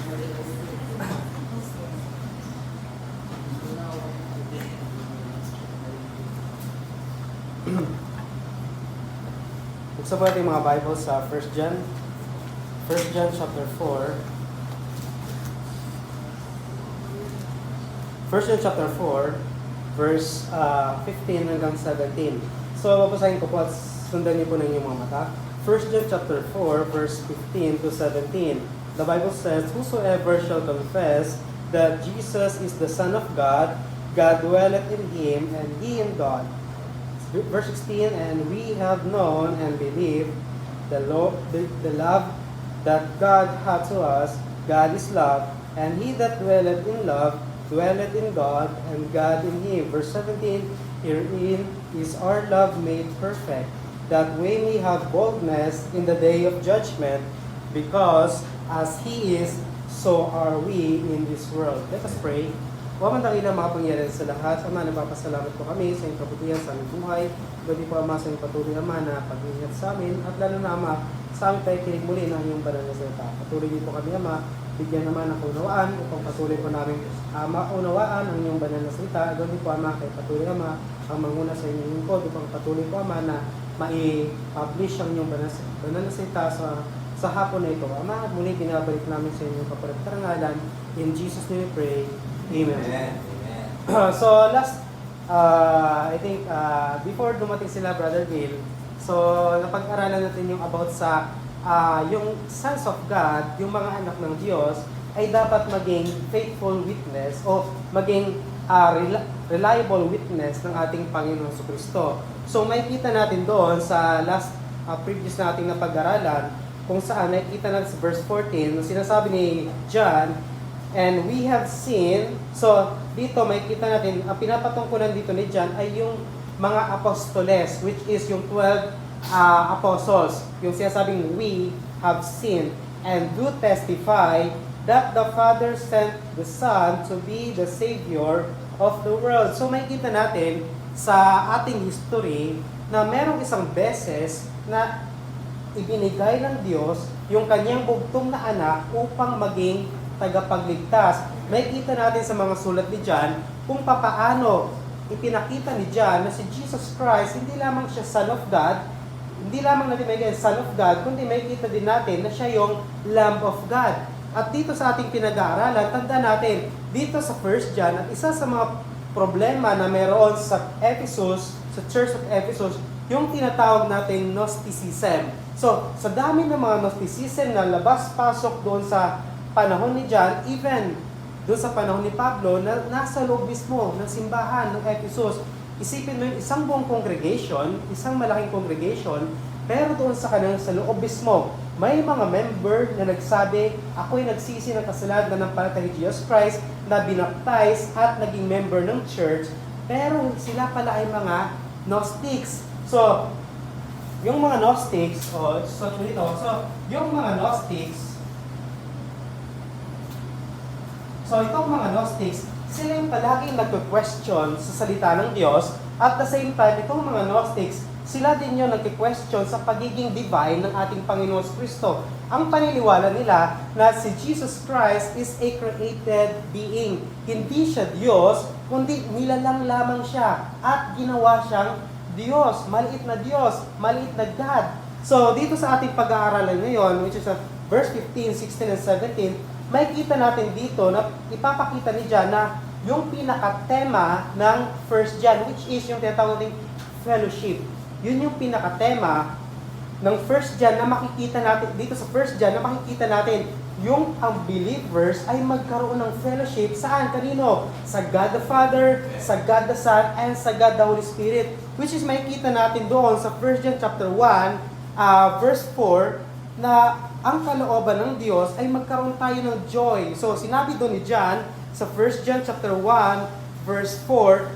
Buksan po natin mga Bible sa 1 John. 1 John chapter 4. 1 John chapter 4, verse 15 hanggang 17. So, babasahin ko po at sundan niyo po ng inyong mga mata. 1 John chapter 4, verse 15 to 17. The Bible says, "Whosoever shall confess that Jesus is the Son of God, God dwelleth in him, and he in God." Verse 16, "And we have known and believed the love that God hath to us. God is love, and he that dwelleth in love dwelleth in God, and God in him." Verse 17, "Herein is our love made perfect, that we may have boldness in the day of judgment, because as he is, so are we in this world." Let us pray. O man dakilang makapangyarihan sa lahat, Ama, nagpapasalamat po kami sa iyong kabutihan sa aming buhay. Pwede po, Ama, sa iyong patuloy, Ama, na pag-ingat sa amin, at lalo na, Ama, sa aming tayo kinig muli ng iyong banal na salita. Patuloy din po kami, Ama, bigyan naman ng kaunawaan, upang patuloy po namin maunawaan ang iyong banal na salita. Gawin po, Ama, kay patuloy, Ama, ang manguna sa inyong lingkod, upang patuloy po, Ama, na mai-publish ang iyong banal na salita sa hapon na ito. Ama, muli binabalik namin sa inyong kapalit karangalan. In Jesus' name we pray. Amen. Amen. So last, I think, before dumating sila, Brother Bill, so napag-aralan natin yung about sa yung sons of God, yung mga anak ng Diyos, ay dapat maging faithful witness o maging reliable witness ng ating Panginoon Jesucristo. So makikita natin doon sa last previous nating napag-aralan, kung saan nakikita natin sa verse 14, sinasabi ni John, "And we have seen," so dito makikita natin, ang pinapatungkulan dito ni John ay yung mga apostoles, which is yung 12 apostles. Yung sinasabing we have seen and do testify that the Father sent the Son to be the Savior of the world. So makikita natin sa ating history na merong isang beses na ibinigay ng Diyos yung kanyang bugtong na anak upang maging tagapagligtas. Makikita natin sa mga sulat ni John kung papaano ipinakita ni John na si Jesus Christ hindi lamang siya Son of God, hindi lamang natin makikita Son of God, kundi makikita din natin na siya yung Lamb of God. At dito sa ating pinag-aaralan, tanda natin, dito sa 1 John, at isa sa mga problema na meron sa Ephesus, sa Church of Ephesus, yung tinatawag nating Gnosticism. So, sa dami ng mga Gnosticism na labas-pasok doon sa panahon ni John, even doon sa panahon ni Pablo, na nasa loob mismo ng simbahan ng Ephesus. Isipin mo yung isang buong congregation, isang malaking congregation, pero doon sa kanilang sa loob mismo, may mga member na nagsabi, "Ako'y nagsisi ng kasalanan ng palataya ni Jesus Christ," na binaptize at naging member ng church, pero sila pala ay mga Gnostics. So, yung mga Gnostics, yung mga Gnostics, so itong mga Gnostics, sila yung palaging nagko-question sa salita ng Diyos, at the same time, itong mga Gnostics, sila din yung nagko-question sa pagiging divine ng ating Panginoon Kristo. Ang paniniwala nila na si Jesus Christ is a created being. Hindi siya Diyos, kundi nilalang lamang siya at ginawa siyang Diyos, maliit na God. So, dito sa ating pag-aaralan ngayon, which is verse 15, 16, and 17, may kita natin dito na ipapakita ni John na yung pinaka-tema ng 1 John, which is yung tinatawag nating fellowship. Yun yung pinaka-tema ng 1 John na makikita natin, dito sa 1 John na makikita natin yung ang believers ay magkaroon ng fellowship saan? Kanino? Sa God the Father, sa God the Son, and sa God the Holy Spirit. Which is makikita natin doon sa 1 John chapter 1, verse 4, na ang kalooban ng Diyos ay magkaroon tayo ng joy. So, sinabi doon ni John sa 1 John chapter 1, verse 4,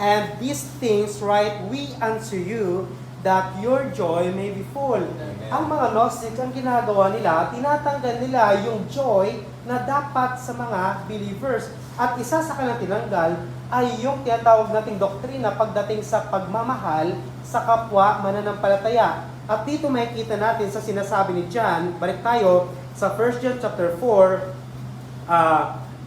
"And these things write we unto you, that your joy may be full." Amen. Ang mga Gnostics, ang ginagawa nila, tinatanggal nila yung joy na dapat sa mga believers. At isa sa kanilang tinanggal ay yung tinatawag nating doktrina pagdating sa pagmamahal sa kapwa mananampalataya. At dito makikita natin sa sinasabi ni John, balik tayo sa 1 John chapter 4,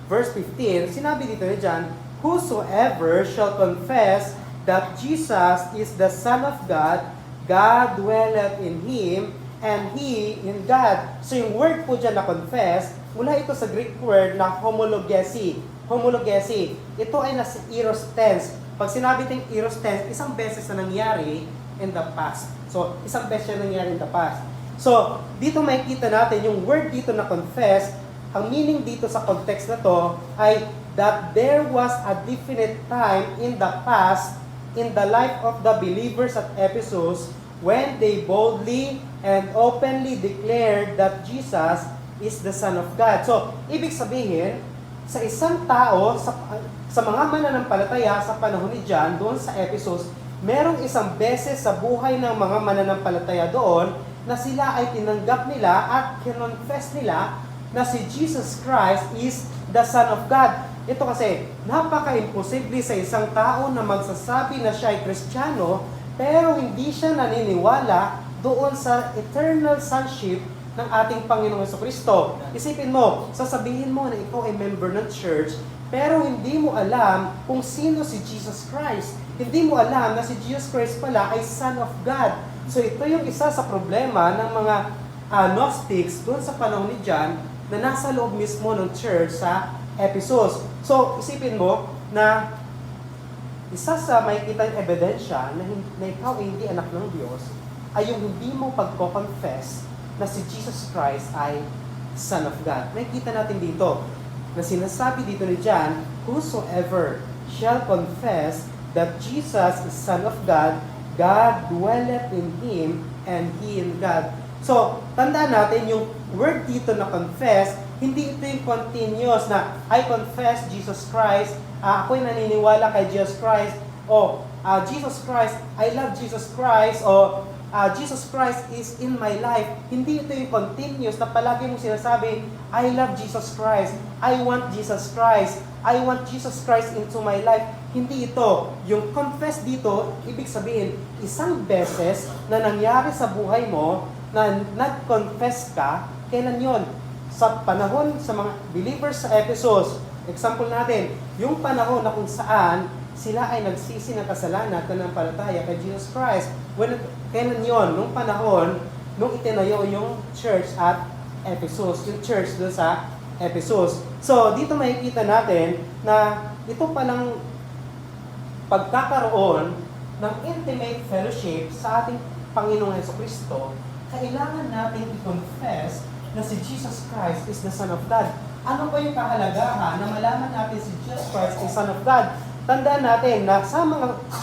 verse 15, sinabi dito ni John, whosoever shall confess that Jesus is the Son of God, God dwelleth in Him, and He in God. So yung word po dyan na confess, mula ito sa Greek word na homologesi. Homologesi. Ito ay nasa eros tense. Pag sinabi tayong eros tense, isang beses na nangyari in the past. So, isang beses na nangyari in the past. So, dito makikita natin yung word dito na confess, ang meaning dito sa context na to ay that there was a definite time in the past in the life of the believers at Ephesus when they boldly and openly declared that Jesus is the Son of God. So, ibig sabihin, sa isang tao, sa mga mananampalataya sa panahon ni John, doon sa Ephesus, merong isang beses sa buhay ng mga mananampalataya doon na sila ay tinanggap nila at kinonfess nila na si Jesus Christ is the Son of God. Ito kasi, napaka-imposible sa isang tao na magsasabi na siya ay Kristiyano, pero hindi siya naniniwala doon sa eternal sonship ng ating Panginoong Jesucristo. Isipin mo, sasabihin mo na ikaw ay member ng church, pero hindi mo alam kung sino si Jesus Christ. Hindi mo alam na si Jesus Christ pala ay Son of God. So ito yung isa sa problema ng mga Gnostics doon sa panahon ni John na nasa loob mismo ng church sa Ephesus. So isipin mo na isa sa makikitang ebidensya na ikaw ay hindi anak ng Diyos ay yung hindi mo pagko-confess na si Jesus Christ ay Son of God. Makikita natin dito na sinasabi dito ni John, whosoever shall confess that Jesus is Son of God, God dwelleth in Him, and He in God. So, tandaan natin yung word dito na confess, hindi ito yung continuous na I confess Jesus Christ, ako'y naniniwala kay Jesus Christ, o Jesus Christ, I love Jesus Christ, o Jesus Christ is in my life. Hindi ito yung continuous na palagi mong sinasabi, I love Jesus Christ, I want Jesus Christ, I want Jesus Christ into my life. Hindi ito. Yung confess dito, ibig sabihin, isang beses na nangyari sa buhay mo, na nag-confess ka, kailan yon? Sa panahon sa mga believers sa Ephesus. Example natin, yung panahon na kung saan sila ay nagsisi ng kasalanan at nanampalataya kay Jesus Christ. Kailan yon? Nung panahon, nung itinayo yung church at Ephesus, yung church doon sa Ephesus. So, dito makikita natin na ito palang pagkakaroon ng intimate fellowship sa ating Panginoong Jesucristo, kailangan natin i-confess na si Jesus Christ is the Son of God. Ano ba yung kahalagahan na malaman natin si Jesus Christ is Son of God? Tandaan natin na sa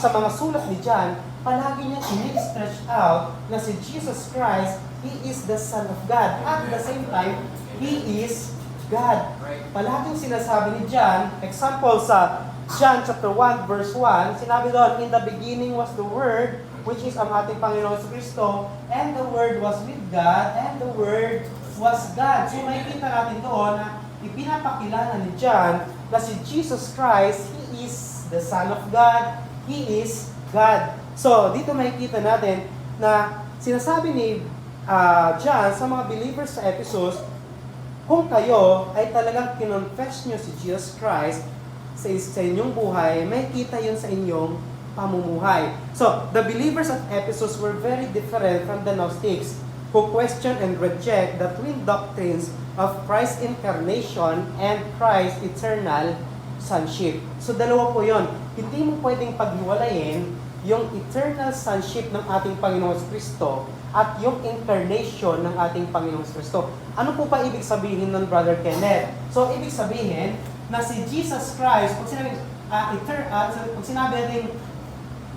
mga sulat ni John, palagi niya ini-stretch out na si Jesus Christ, He is the Son of God. At the same time, He is God. Palaging sinasabi ni John, example sa John chapter 1 verse 1, sinabi doon, in the beginning was the Word, which is ang ating Panginoon Jesucristo, and the Word was with God, and the Word was God. So makikita natin doon na ipinapakilala ni John na si Jesus Christ, He is the Son of God, He is God. So dito makikita natin na sinasabi ni John sa mga believers sa Ephesus, kung kayo ay talagang kinonfess nyo si Jesus Christ sa inyong buhay, may kita yun sa inyong pamumuhay. So, the believers at Ephesus were very different from the Gnostics who question and reject the twin doctrines of Christ's incarnation and Christ's eternal sonship. So, dalawa po yun. Hindi mo pwedeng paghiwalayin yung eternal sonship ng ating Panginoon Kristo at yung incarnation ng ating Panginoon Kristo. Ano po pa ibig sabihin ng Brother Kenneth? So, ibig sabihin na si Jesus Christ, pag sinabi natin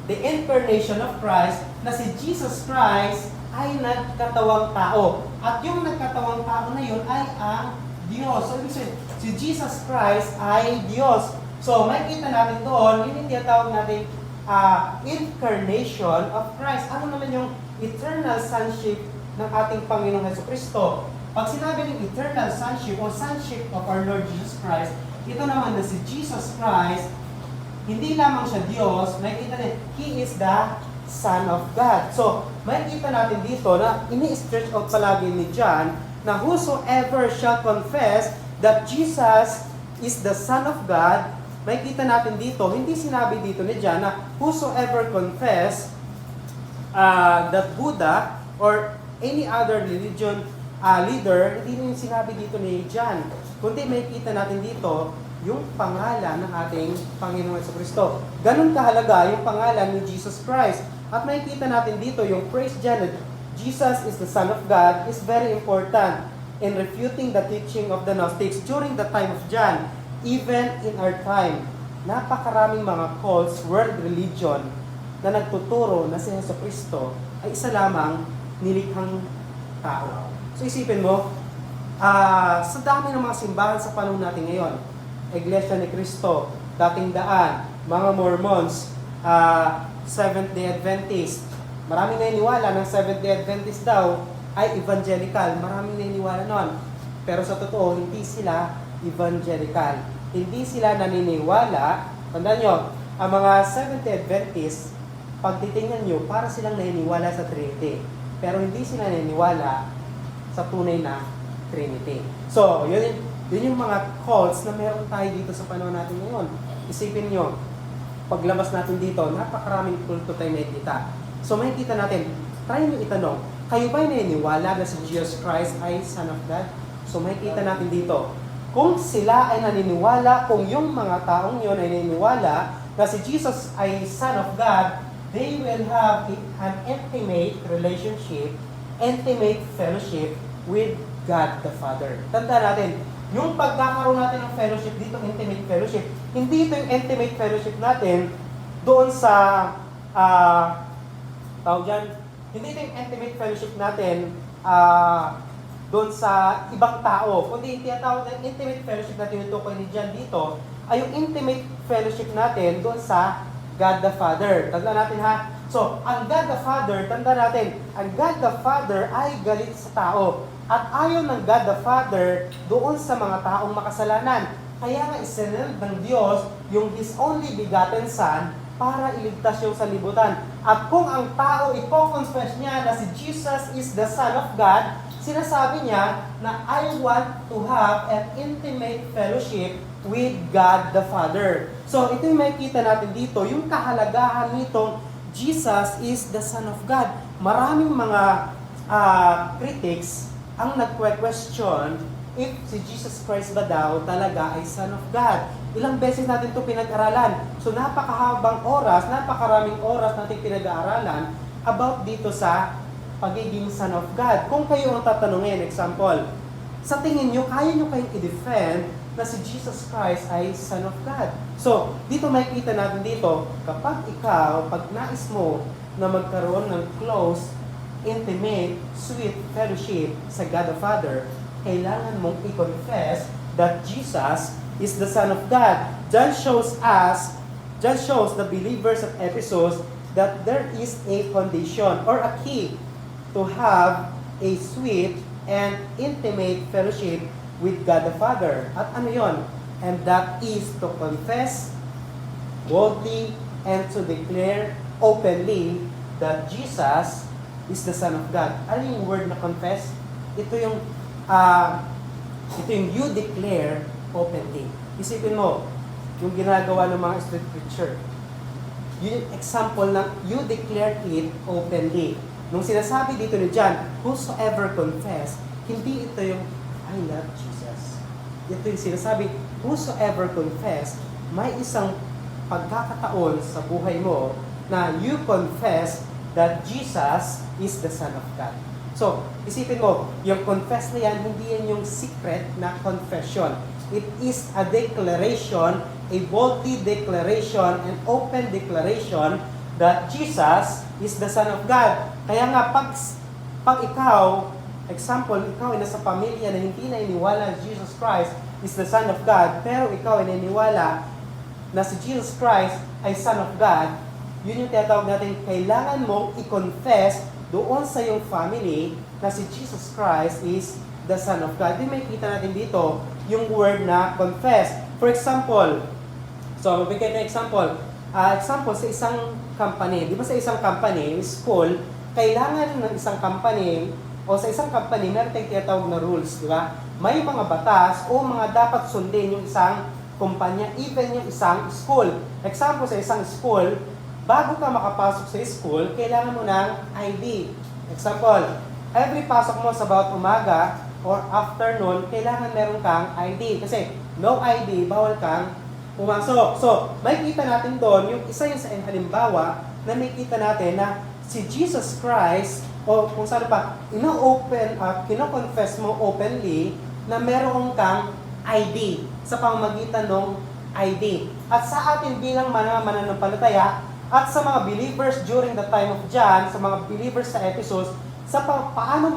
the incarnation of Christ, na si Jesus Christ ay nagkatawang tao. At yung nagkatawang tao na yun ay ang Diyos. So, ibig sabihin, si Jesus Christ ay Diyos. So, makikita natin doon, yun yung tinatawag natin incarnation of Christ. Ano naman yung eternal sonship ng ating Panginoong Jesucristo? Pag sinabi ng eternal sonship o sonship of our Lord Jesus Christ, ito naman na si Jesus Christ, hindi lamang siya Diyos, makikita natin, He is the Son of God. So, makikita natin dito na ini-stretch out palagi ni John na whosoever shall confess that Jesus is the Son of God, makikita natin dito, hindi sinabi dito ni John na whosoever confess that Buddha or any other religion leader, hindi rin sinabi dito ni John. Kundi makikita natin dito yung pangalan ng ating Panginoon Jesucristo. Ganun kahalaga yung pangalan ni Jesus Christ. At makikita natin dito yung praise John that Jesus is the Son of God is very important in refuting the teaching of the Gnostics during the time of John. Even in our time, napakaraming mga cults, world religion, na nagtuturo na si Jesucristo ay isa lamang nilikhang tao. So isipin mo, sa dami ng mga simbahan sa panahon natin ngayon, Iglesia ni Cristo, Dating Daan, mga Mormons, Seventh-day Adventist, maraming naniniwala ng Seventh-day Adventist daw ay evangelical. Maraming naniniwala nun. Pero sa totoo, hindi sila evangelical. Hindi sila naniniwala. Tandaan nyo, ang mga Seventh-day Adventist, pag titingnan nyo, para silang naniniwala sa Trinity. Pero hindi sila naniniwala sa tunay na Trinity. So, yun yung mga cults na meron tayo dito sa panahon natin ngayon. Isipin nyo, paglabas natin dito, napakaraming kulto tayo nakikita. So makikita natin, try nyo itanong, kayo ba naniniwala na si Jesus Christ ay Son of God? So makikita natin dito, kung sila ay naniniwala, kung yung mga taong yun ay naniniwala na si Jesus ay Son of God, they will have an intimate relationship, intimate fellowship with God the Father. Tandaan natin, yung pagkakaroon natin ng fellowship dito, intimate fellowship, hindi ito yung intimate fellowship natin doon sa, tawag dyan, hindi ito yung intimate fellowship natin doon sa ibang tao. Kundi yung tinatawag na intimate fellowship na tinutukoy ni John dito, ay yung intimate fellowship natin doon sa God the Father. Tandaan natin ha. So, ang God the Father, tandaan natin, ang God the Father ay galit sa tao. At ayaw ng God the Father doon sa mga taong makasalanan. Kaya nga isinend ng Diyos yung His only begotten Son para iligtas yung sanlibutan. At kung ang tao i-confess niya na si Jesus is the Son of God, sinasabi niya na I want to have an intimate fellowship with God the Father. So ito yung makikita natin dito, yung kahalagahan nitong Jesus is the Son of God. Maraming mga critics ang nagque-question if si Jesus Christ ba daw talaga ay Son of God. Ilang beses natin ito pinag-aralan. So napakahabang oras, napakaraming oras natin pinag-aaralan about dito sa pagiging Son of God. Kung kayo ang tatanungin, example, sa tingin nyo, kaya nyo kayong i-defend na si Jesus Christ ay Son of God. So, dito makikita natin dito, kapag ikaw, pag nais mo na magkaroon ng close, intimate, sweet fellowship sa God the Father, kailangan mong i-confess that Jesus is the Son of God. John shows the believers of Ephesus that there is a condition or a key to have a sweet and intimate fellowship with God the Father. At ano yon? And that is to confess boldly and to declare openly that Jesus is the Son of God. Ano yung word na confess? Ito yung you declare openly. Isipin mo, yung ginagawa ng mga street preacher. Yun yung example ng you declare it openly. Nung sinasabi dito ni John, whosoever confess, hindi ito yung I love Jesus. Ito yung sinasabi, whosoever confess, may isang pagkakataon sa buhay mo na you confess that Jesus is the Son of God. So, isipin mo, yung confess na yan, hindi yan yung secret na confession. It is a declaration, a boldly declaration, an open declaration that Jesus is the Son of God. Kaya nga, pag ikaw, example, ikaw ay nasa pamilya na hindi na iniwala na Jesus Christ is the Son of God, pero ikaw ay naniniwala na si Jesus Christ ay Son of God, yun yung tinatawag natin, kailangan mong i-confess doon sa iyong family na si Jesus Christ is the Son of God. Di may kita natin dito yung word na confess. For example, so mabigay na example. Example, sa isang company. Di ba sa isang company, school, kailangan ng isang company o sa isang company, meron tayong tinatawag na rules, di ba? May mga batas o mga dapat sundin yung isang kumpanya, even yung isang school. Example, sa isang school, bago ka makapasok sa school, kailangan mo ng ID. Example, every pasok mo sa bawat umaga or afternoon, kailangan meron kang ID. Kasi no ID, bawal kang pumasok. So, may kita natin doon, yung isa yung sa halimbawa, na may kita natin na si Jesus Christ, o kung saan pa, kino-confess mo openly na meron kang ID sa pamamagitan ng ID. At sa atin bilang mga mananampalataya, at sa mga believers during the time of John, sa mga believers sa Ephesus, sa paano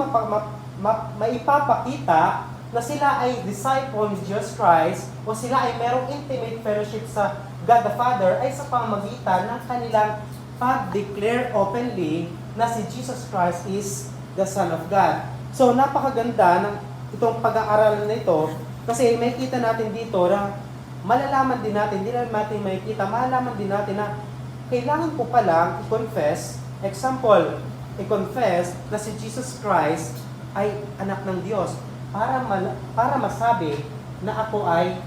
maipapakita na sila ay disciple ni Jesus Christ o sila ay merong intimate fellowship sa God the Father ay sa pamamagitan ng kanilang pag-declare openly na si Jesus Christ is the Son of God. So, napakaganda ng itong pag-aaralan na ito kasi may kita natin dito na malalaman din natin, hindi lang natin makikita, malalaman din natin na kailangan ko palang i-confess, example, i-confess na si Jesus Christ ay anak ng Diyos para masabi na ako ay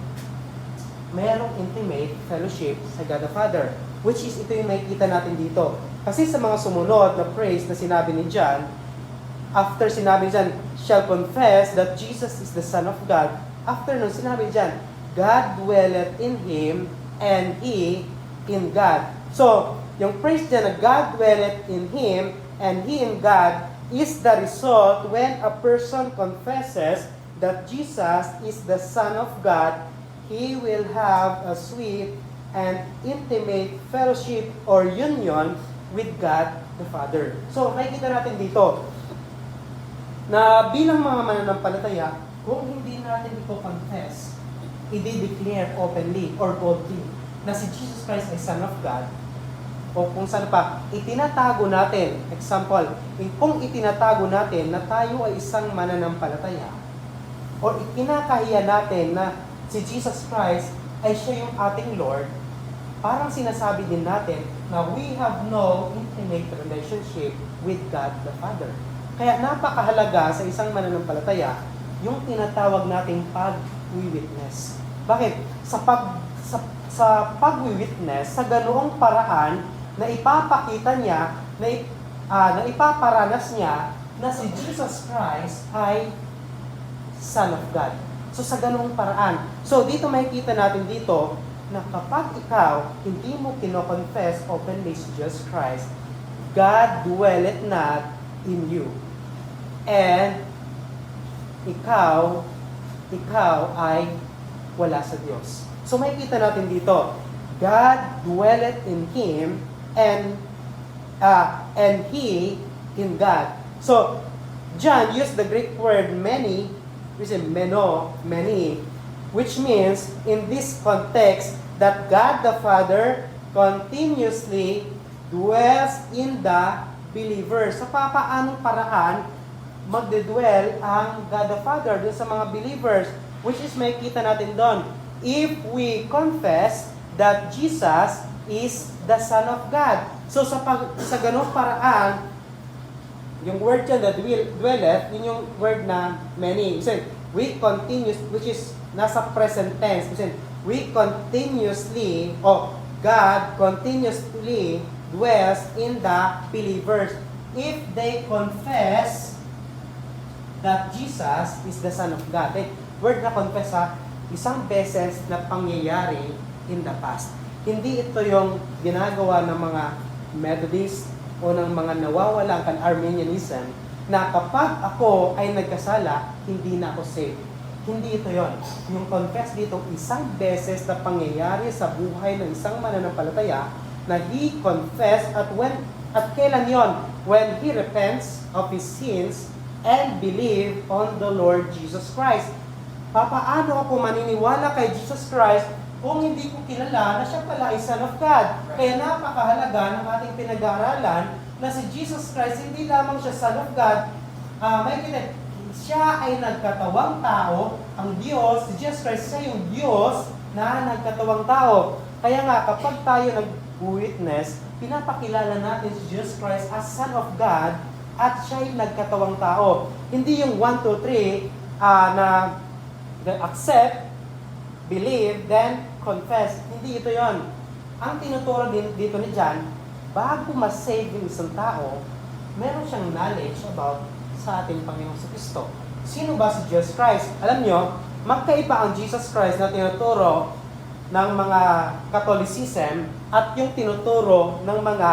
mayroong intimate fellowship sa God the Father. Which is ito yung makikita natin dito. Kasi sa mga sumunod na praise na sinabi ni John, after sinabi John, shall confess that Jesus is the Son of God. After nun, sinabi John, God dwelleth in Him and He in God. So, yung praise dyan na God dwelleth in Him and He in God is the result when a person confesses that Jesus is the Son of God. He will have a sweet and intimate fellowship or union with God the Father. So, nakikita natin dito na bilang mga mananampalataya, kung hindi natin ito confess, i-declare openly or boldly na si Jesus Christ ay Son of God, o kung saan pa, itinatago natin, example, kung itinatago natin na tayo ay isang mananampalataya, o ikinakahiya natin na si Jesus Christ ay siya yung ating Lord, parang sinasabi din natin na we have no intimate relationship with God the Father. Kaya napakahalaga sa isang mananampalataya yung tinatawag nating pag-witness. Bakit? Sa pag-witness, sa ganoong paraan na ipapakita niya, na ipaparanas niya na si Jesus Christ ay Son of God. So sa ganoong paraan. So dito makikita natin dito na kapag ikaw hindi mo kino-confess openly si Jesus Christ, God dwelleth not in you. And ikaw ay wala sa Diyos. So makikita natin dito, God dwelleth in Him and He in God. So John used the Greek word many, which is many, which means in this context that God the Father continuously dwells in the believer. Sa papaanong paraan magdedwell ang God the Father dun sa mga believers, which is makikita natin doon. If we confess that Jesus is the Son of God. So sa ganung paraan, yung word dyan that dwelleth, yun yung word na many. So, we continuous, which is nasa present tense. We continuously, God continuously dwells in the believers if they confess that Jesus is the Son of God. Word na confess isang beses na pangyayari in the past. Hindi ito yung ginagawa ng mga Methodist o ng mga nawawalang kan Arminianism na kapag ako ay nagkasala, hindi na ako saved. Hindi ito yon. Yung confess dito, isang beses na pangyayari sa buhay ng isang mananampalataya na he confess at kailan yon? When he repents of his sins and believe on the Lord Jesus Christ. Papaano ako maniniwala kay Jesus Christ kung hindi ko kilala na siya pala ay Son of God? Kaya napakahalaga ng ating pinag-aaralan na si Jesus Christ, hindi lamang siya Son of God, siya ay nagkatawang tao, ang Diyos, si Jesus Christ, siya yung Diyos na nagkatawang tao. Kaya nga, kapag tayo nag-witness, pinapakilala natin si Jesus Christ as Son of God at siya'y nagkatawang tao. Hindi yung 1, 2, 3 na accept, believe, then confess. Hindi ito yon. Ang tinuturo din dito ni John, bago ma-save yung isang tao, meron siyang knowledge about sa ating Panginoong Kristo. Sino ba si Jesus Christ? Alam nyo, magkaiba ang Jesus Christ na tinuturo ng mga Catholicism at yung tinuturo ng mga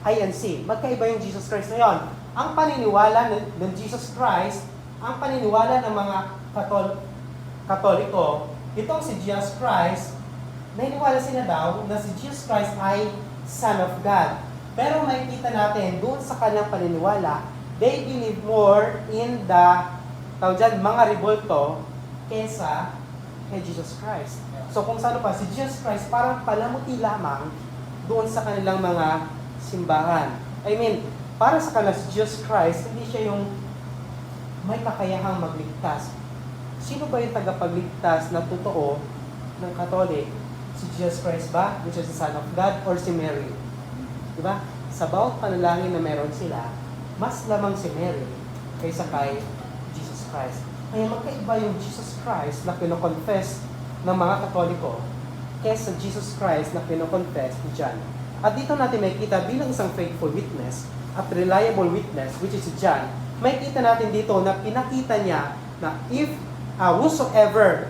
INC. Magkaiba yung Jesus Christ na yon. Ang paniniwala ng Jesus Christ, ang paniniwala ng mga Katoliko, itong si Jesus Christ, naniniwala sila daw na si Jesus Christ ay Son of God. Pero makikita natin doon sa kanilang paniniwala, they believe more in the mga revolto kesa kay Jesus Christ. So kung saan pa, si Jesus Christ parang palamuti lamang doon sa kanilang mga simbahan. I mean, para sa kanila si Jesus Christ, hindi siya yung may kakayahang magligtas. Sino ba yung tagapagligtas na totoo ng Katolik? Si Jesus Christ ba? Which is the Son of God? Or si Mary? Diba? Sa bawat panalangin na meron sila, mas lamang si Mary kaysa kay Jesus Christ. Kaya magkaiba yung Jesus Christ na kinoconfess ng mga Katoliko kaysa Jesus Christ na kinoconfess ni John. At dito natin makikita bilang isang faithful witness at reliable witness, which is si John, makikita natin dito na pinakita niya na if whosoever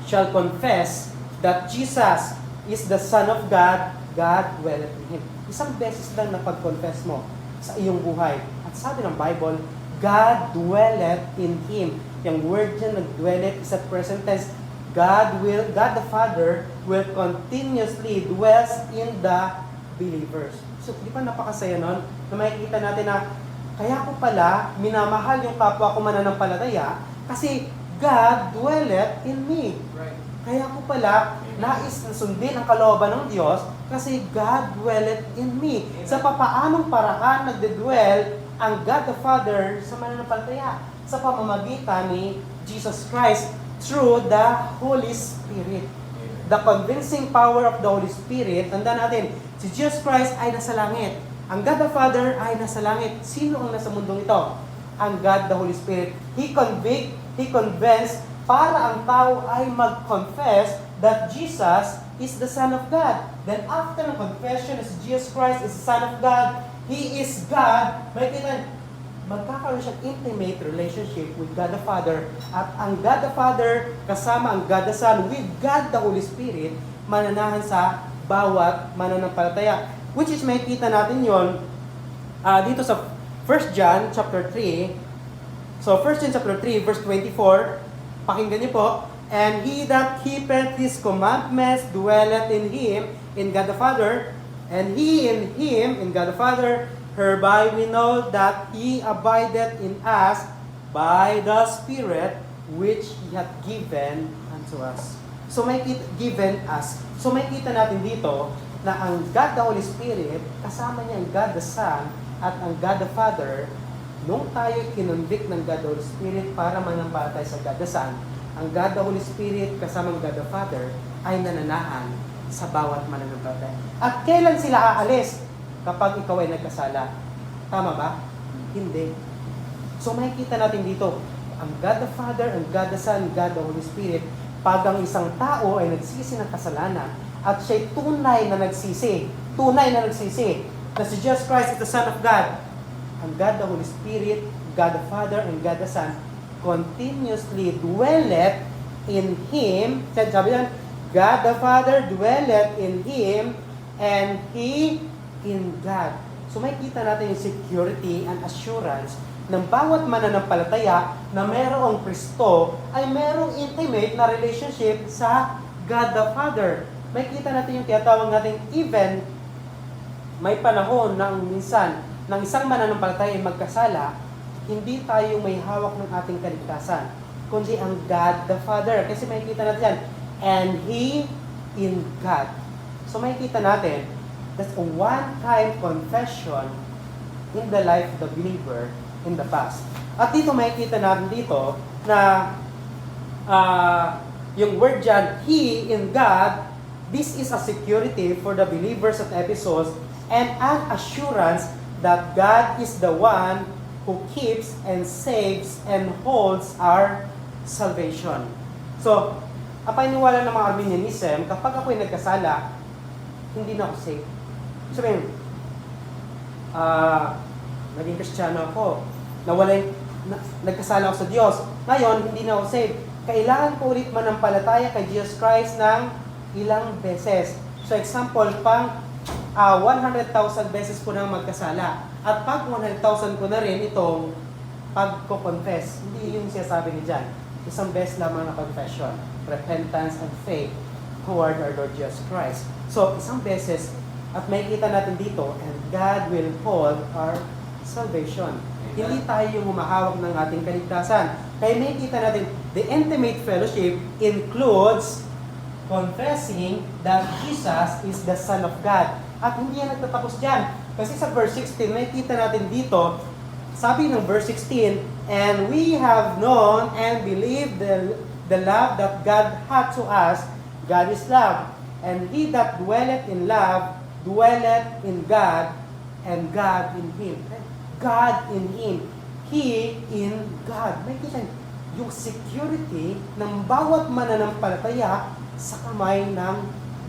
shall confess that Jesus is the Son of God, God dwelleth in Him. Isang beses lang na pag-confess mo sa iyong buhay. At sabi ng Bible, God dwelleth in Him. Yung word dyan, nag-dwelleth, is at present tense. God the Father will continuously dwells in the believers. So, di ba napakasaya nun? Na makikita natin na, kaya ko pala, minamahal yung kapwa ko mananampalataya, kasi God dwelleth in me. Right. Kaya ko pala, nais na sundin ang kalooban ng Diyos, kasi God dwelleth in me. Sa papaanong paraan nagde-dwell ang God the Father sa mananampalataya? Sa pamamagitan ni Jesus Christ through the Holy Spirit. The convincing power of the Holy Spirit, tandaan natin, si Jesus Christ ay nasa langit. Ang God the Father ay nasa langit. Sino ang nasa mundong ito? Ang God the Holy Spirit. He convinced para ang tao ay mag-confess that Jesus is the Son of God. Then after the confession that Jesus Christ is the Son of God, He is God, magkakaroon siyang intimate relationship with God the Father. At ang God the Father kasama ang God the Son with God the Holy Spirit mananahan sa bawat mananampalataya. Which is makikita natin yon dito sa 1 John chapter 3. So 1 John chapter 3 verse 24, pakinggan niyo po. And he that keepeth his commandments dwelleth in him, in God the Father, and he in him, in God the Father. Hereby we know that He abideth in us by the Spirit which He hath given unto us. So may given us. So may kita natin dito na ang God the Holy Spirit, kasama niya ang God the Son at ang God the Father. Nung tayo kinonvict ng God the Holy Spirit para manampalatay sa God the Son, ang God the Holy Spirit kasama ang God the Father ay nananahan sa bawat mananampalataya. At kailan sila aalis? Kapag ikaw ay nagkasala. Tama ba? Hindi. So makikita natin dito, ang God the Father, ang God the Son, God the Holy Spirit, pag ang isang tao ay nagsisi ng kasalanan, at siya'y tunay na nagsisi, na si Jesus Christ is the Son of God, ang God the Holy Spirit, God the Father, and God the Son, continuously dwelleth in Him. Sabi yan, God the Father dwelleth in Him, and He in God. So makikita natin yung security and assurance ng bawat mananampalataya na merong Kristo ay merong intimate na relationship sa God the Father. Makikita natin yung tinatawag natin even may panahon na minsan ng isang mananampalataya ay magkasala, hindi tayo may hawak ng ating kaligtasan, kundi ang God the Father. Kasi makikita natin yan, and He in God. So makikita natin, that's a one-time confession in the life of the believer in the past. At dito makikita natin dito na yung word dyan, He in God, this is a security for the believers at Ephesus and an assurance that God is the one who keeps and saves and holds our salvation. So, ang paniniwala ng mga Arminianism, kapag ako'y nagkasala, hindi na ako saved. Sabihin, naging Kristiyano ako, nagkasala ako sa Diyos. Ngayon, hindi na ako saved. Kailangan ko ulit manampalataya kay Jesus Christ ng ilang beses. So example, pang 100,000 beses ko nang magkasala. At pag 100,000 ko na rin itong pagko-confess. Hindi yun siya sabi ni John. Isang beses lamang na confession. Repentance and faith toward our Lord Jesus Christ. So, isang beses, at makikita natin dito, and God will hold our salvation. Hindi tayo yung humahawak ng ating kaligtasan. Kaya makikita natin, the intimate fellowship includes confessing that Jesus is the Son of God. At hindi yan nagtatapos dyan. Kasi sa verse 16, makikita natin dito, sabi ng verse 16, and we have known and believed the love that God had to us. God is love. And he that dwelleth in love, dwelleth in God, and God in him. God in him. He in God. Makikita yung security ng bawat mananampalataya sa kamay ng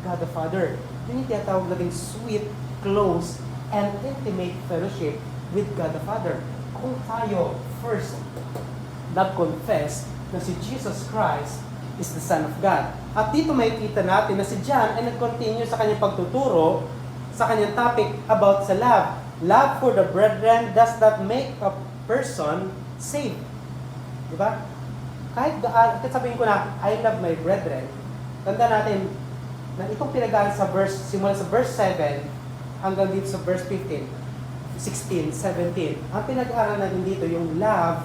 God the Father. Yun yung tinatawag natin sweet, close, and intimate fellowship with God the Father. Kung tayo first nag-confess na si Jesus Christ is the Son of God. At dito makikita natin na si John ay nag-continue sa kanyang pagtuturo sa kanyang topic about sa love. Love for the brethren does not make a person saved. Diba? Kahit sabihin ko na, I love my brethren, tanda natin na itong pinag-aaral sa verse, simula sa verse 7 hanggang dito sa verse 15, 16, 17. Ang pinag-aaral natin dito, yung love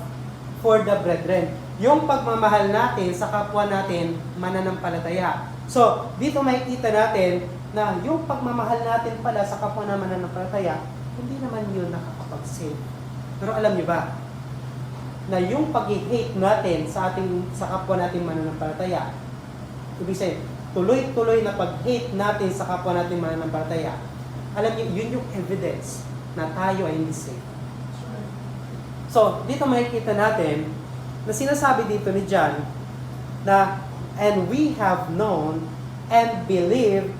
for the brethren. Yung pagmamahal natin sa kapwa natin mananampalataya. So, dito makikita natin na yung pagmamahal natin pala sa kapwa na mananampalataya, hindi naman yun nakakapag-save. Pero alam niyo ba, na yung pag-hate natin sa kapwa natin mananampalataya, ibig sabihin, tuloy-tuloy na pag-hate natin sa kapwa natin mananampalataya, alam niyo, yun yung evidence na tayo ay hindi saved. So, dito makikita natin na sinasabi dito ni John na, and we have known and believed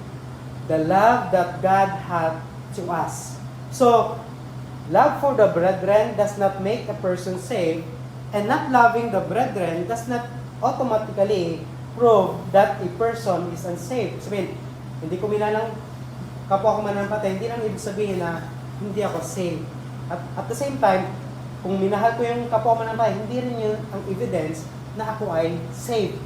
the love that God had to us. So, love for the brethren does not make a person saved, and not loving the brethren does not automatically prove that a person is unsaved. Sabihin, hindi ko minalang kapwa ko mananampalataya, hindi lang ibig sabihin na hindi ako saved. At the same time, kung minahal ko yung kapwa ko mananampalataya, hindi rin yun ang evidence na ako ay saved.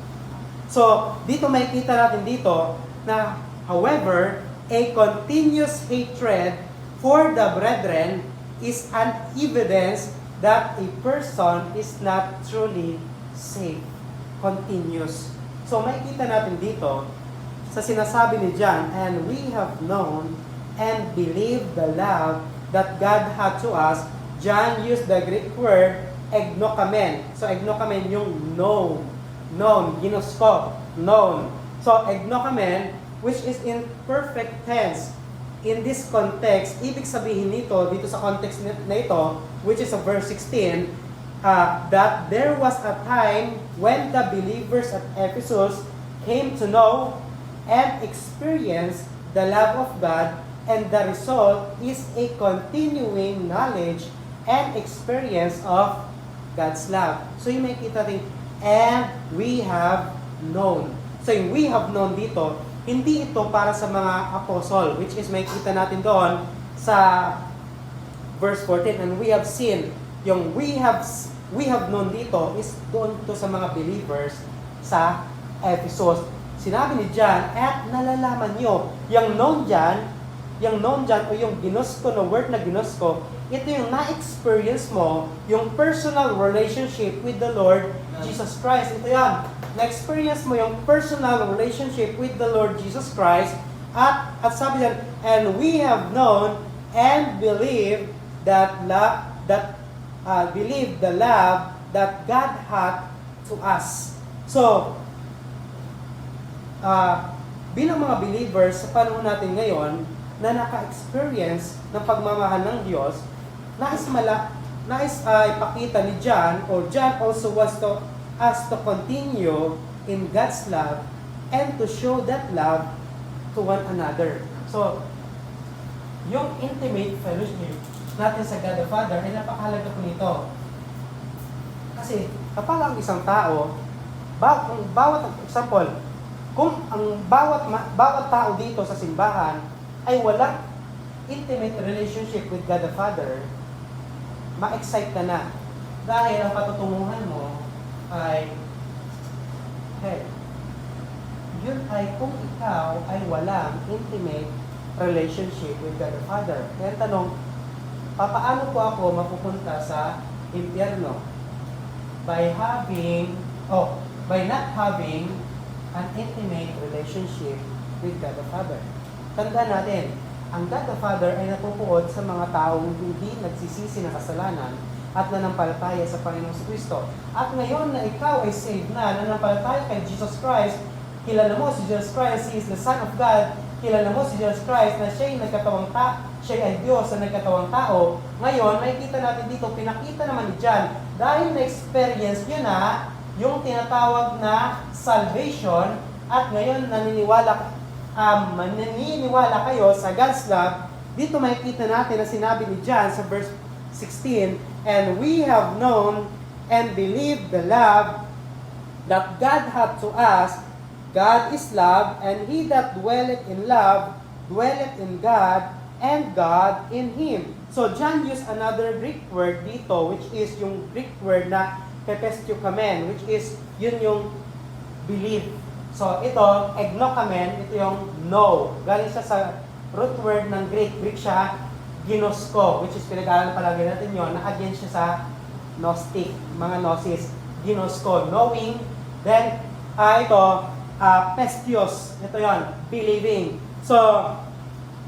So, dito makikita natin dito na, however, a continuous hatred for the brethren is an evidence that a person is not truly saved. Continuous. So, makikita natin dito sa sinasabi ni John, and we have known and believed the love that God had to us. John used the Greek word egnokamen. So, egnokamen yung known. Known. Ginosko. Known. So, egnokamen, which is in perfect tense. In this context, ibig sabihin nito, dito sa context na ito, which is a verse 16, that there was a time when the believers at Ephesus came to know and experience the love of God, and the result is a continuing knowledge and experience of God's love. So yung makikita rin, and we have known. So yung we have known dito, hindi ito para sa mga apostle, which is makikita natin doon sa verse 14, and we have seen. Yung we have known dito is doon to sa mga believers sa Ephesus. Sinabi ni John, at nalalaman nyo, yung known dyan o yung ginosko, no word na ginosko, ito yung na-experience mo, yung personal relationship with the Lord Jesus Christ. Ito yan. Na-experience mo yung personal relationship with the Lord Jesus Christ. At sabi yan, and we have known and believed believe the love that God had to us. So, bilang mga believers sa panahon natin ngayon na naka-experience ng pagmamahal ng Diyos, nais ipakita ni John, or John also wants us to continue in God's love and to show that love to one another. So, yung intimate fellowship natin sa God the Father ay napakahalaga po nito. Kasi kapag ang isang tao, bawat example, kung ang bawat tao dito sa simbahan ay walang intimate relationship with God the Father, ma-excite ka na. Dahil ang patutunguhan mo ay, hey, yun ay kung ikaw ay walang intimate relationship with God the Father. Kaya tanong, papaano po ako mapupunta sa impyerno? By not having an intimate relationship with God the Father. Tandaan natin, ang God the Father ay napupuot sa mga taong hindi nagsisisi ng kasalanan at nanampalataya sa Panginoong Kristo. At ngayon na ikaw ay saved na, nanampalataya kay Jesus Christ, kilala mo si Jesus Christ, He is the Son of God, kilala mo si Jesus Christ na siya ay Diyos na nagkatawang tao. Ngayon, makikita natin dito, pinakita naman ni John, dahil na-experience nyo na yung tinatawag na salvation, at ngayon naniniwala kayo sa God's love, dito makikita natin na sinabi ni John sa verse 16, and we have known and believed the love that God hath to us. God is love, and he that dwelleth in love dwelleth in God, and God in him. So John used another Greek word dito, which is yung Greek word na pepesteukamen, which is yun yung believe. So ito, egnokamen, ito yung know. Galing siya sa root word ng Greek. Greek siya, ginosko, which is pinag-aaral palagi natin yun, na against siya sa gnostic, mga gnosis, ginosko, knowing. Then, pestios, ito yon, believing. So,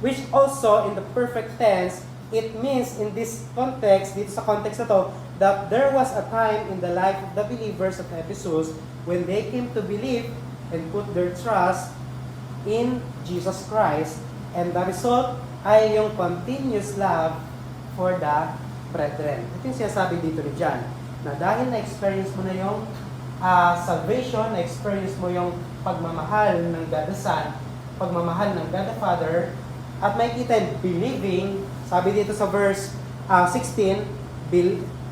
which also in the perfect tense, it means in this context, dito sa context na to, that there was a time in the life of the believers of Ephesus when they came to believe and put their trust in Jesus Christ, and the result ay yung continuous love for the brethren. Ito yung sinasabi dito ni John, na dahil na-experience mo na yung salvation, na-experience mo yung pagmamahal ng God the Son, pagmamahal ng God the Father, at makikita yung believing, sabi dito sa verse 16,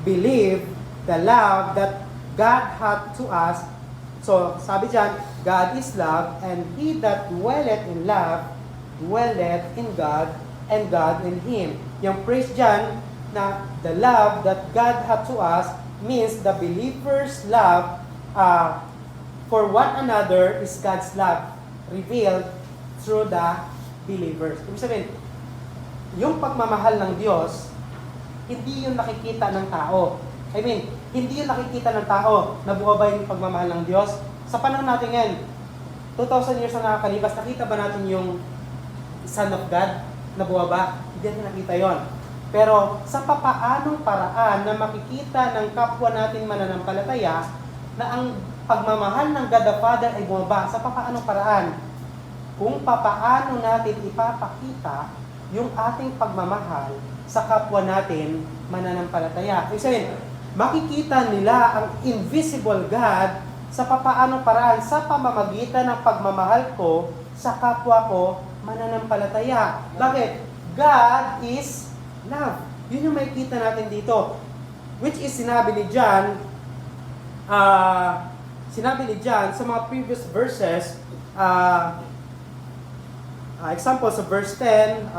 believe the love that God hath to us. So, sabi dyan, God is love, and he that dwelleth in love, dwelleth in God, and God in him. Yung praise dyan, na the love that God hath to us, means the believer's love for one another is God's love, revealed through the believers. Ibig sabihin, yung pagmamahal ng Diyos, hindi yung nakikita ng tao. I mean, hindi yung nakikita ng tao na buo ba yung pagmamahal ng Diyos. Sa panahon natin ngayon, 2,000 years na nakakalipas, nakita ba natin yung Son of God na buo ba? Hindi natin nakita yon. Pero sa papaanong paraan na makikita ng kapwa natin mananampalataya na ang pagmamahal ng God the Father ay bumaba, sa papaanong paraan? Kung papaano natin ipapakita yung ating pagmamahal sa kapwa natin mananampalataya. Ibig sabihin, makikita nila ang invisible God sa papaanong paraan, sa pamamagitan ng pagmamahal ko sa kapwa ko mananampalataya. Bakit? God is love. Yun yung makikita natin dito. Which is sinabi ni John sa mga previous verses, example sa verse 10,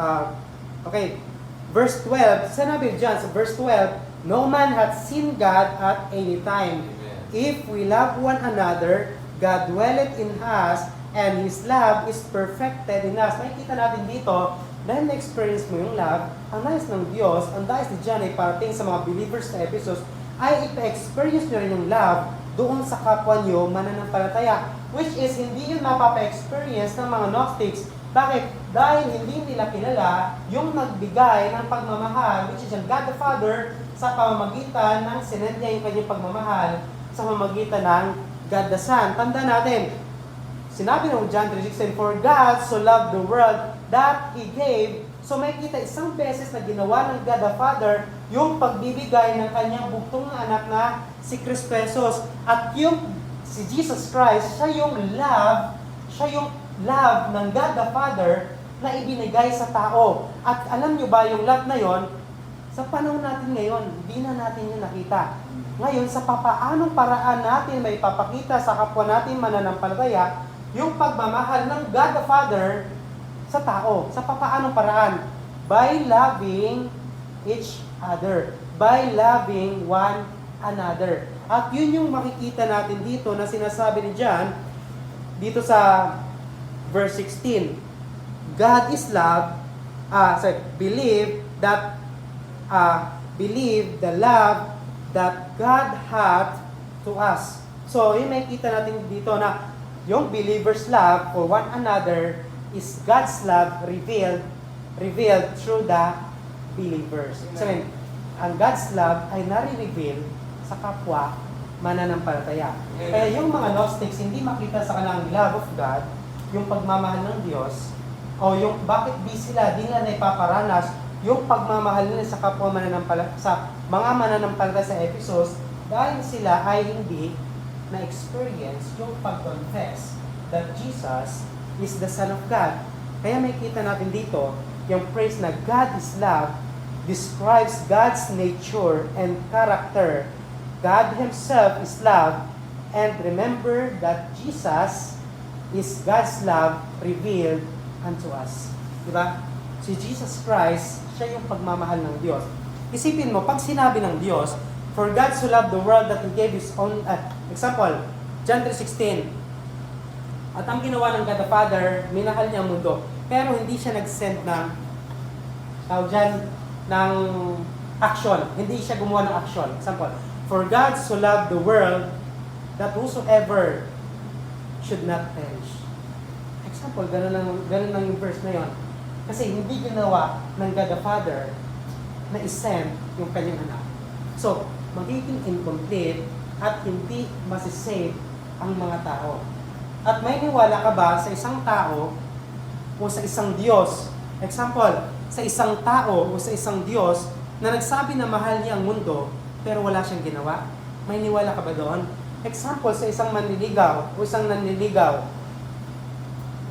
verse 12, sinabi ni John sa verse 12, no man hath seen God at any time. Amen. If we love one another, God dwelleth in us, and His love is perfected in us. Makikita natin dito, dahil na-experience mo yung love, ang nais ng Diyos, ang nais ni John ay parating sa mga believers sa Ephesus, ay ipa-experience nyo rin yung love doon sa kapwa nyo mananampalataya, which is hindi yun mapapa-experience ng mga Gnostics. Bakit? Dahil hindi nila kilala yung nagbigay ng pagmamahal, which is yung God the Father, sa pamamagitan ng sinend niya yung kanyang pagmamahal sa pamamagitan ng God the Son. Tanda natin, sinabi ng John 3:16, for God so loved the world that He gave So makikita isang beses na ginawa ng God the Father yung pagbibigay ng kanyang bugtong na anak na si Cristo Jesus. At yung si Jesus Christ, siya yung love ng God the Father na ibinigay sa tao. At alam nyo ba yung love na yon, sa panahon natin ngayon, hindi na natin yun nakita. Ngayon, sa papaanong paraan natin may papakita sa kapwa natin mananampalataya, yung pagmamahal ng God the Father sa tao. Sa papaanong paraan? By loving each other. By loving one another. At yun yung makikita natin dito na sinasabi ni John, dito sa verse 16. God is love, believe the love that God had to us. So, yung makikita natin dito na yung believers' love for one another is God's love revealed through the believers. So, ang God's love ay nare-reveal sa kapwa mananampalataya. Kaya yung mga Gnostics, hindi makita sa kanilang love of God, yung pagmamahal ng Diyos, o yung bakit di sila, di nila naipaparanas yung pagmamahal nila sa kapwa sa mga mananampalataya sa Ephesus, dahil sila ay hindi na-experience yung pag-confess that Jesus is the Son of God. Kaya may kita natin dito, yung phrase na God is love describes God's nature and character. God Himself is love, and remember that Jesus is God's love revealed unto us. Diba? Si Jesus Christ, siya yung pagmamahal ng Diyos. Isipin mo, pag sinabi ng Diyos, for God so loved the world that He gave His own, example, John 3:16, at ang ginawa ng God the Father, minahal niya ang mundo, pero hindi siya nag-send ng action. Hindi siya gumawa ng action. Example, for God so loved the world that whosoever should not perish. Example, ganun lang yung verse na yon. Kasi hindi ginawa ng God the Father na isend yung kanyang anak. So, magiging incomplete at hindi masisave ang mga tao. At may niwala ka ba sa isang tao o sa isang Diyos? Example, sa isang tao o sa isang Diyos na nagsabi na mahal niya ang mundo pero wala siyang ginawa? May niwala ka ba doon? Example, sa isang manliligaw o isang nanliligaw.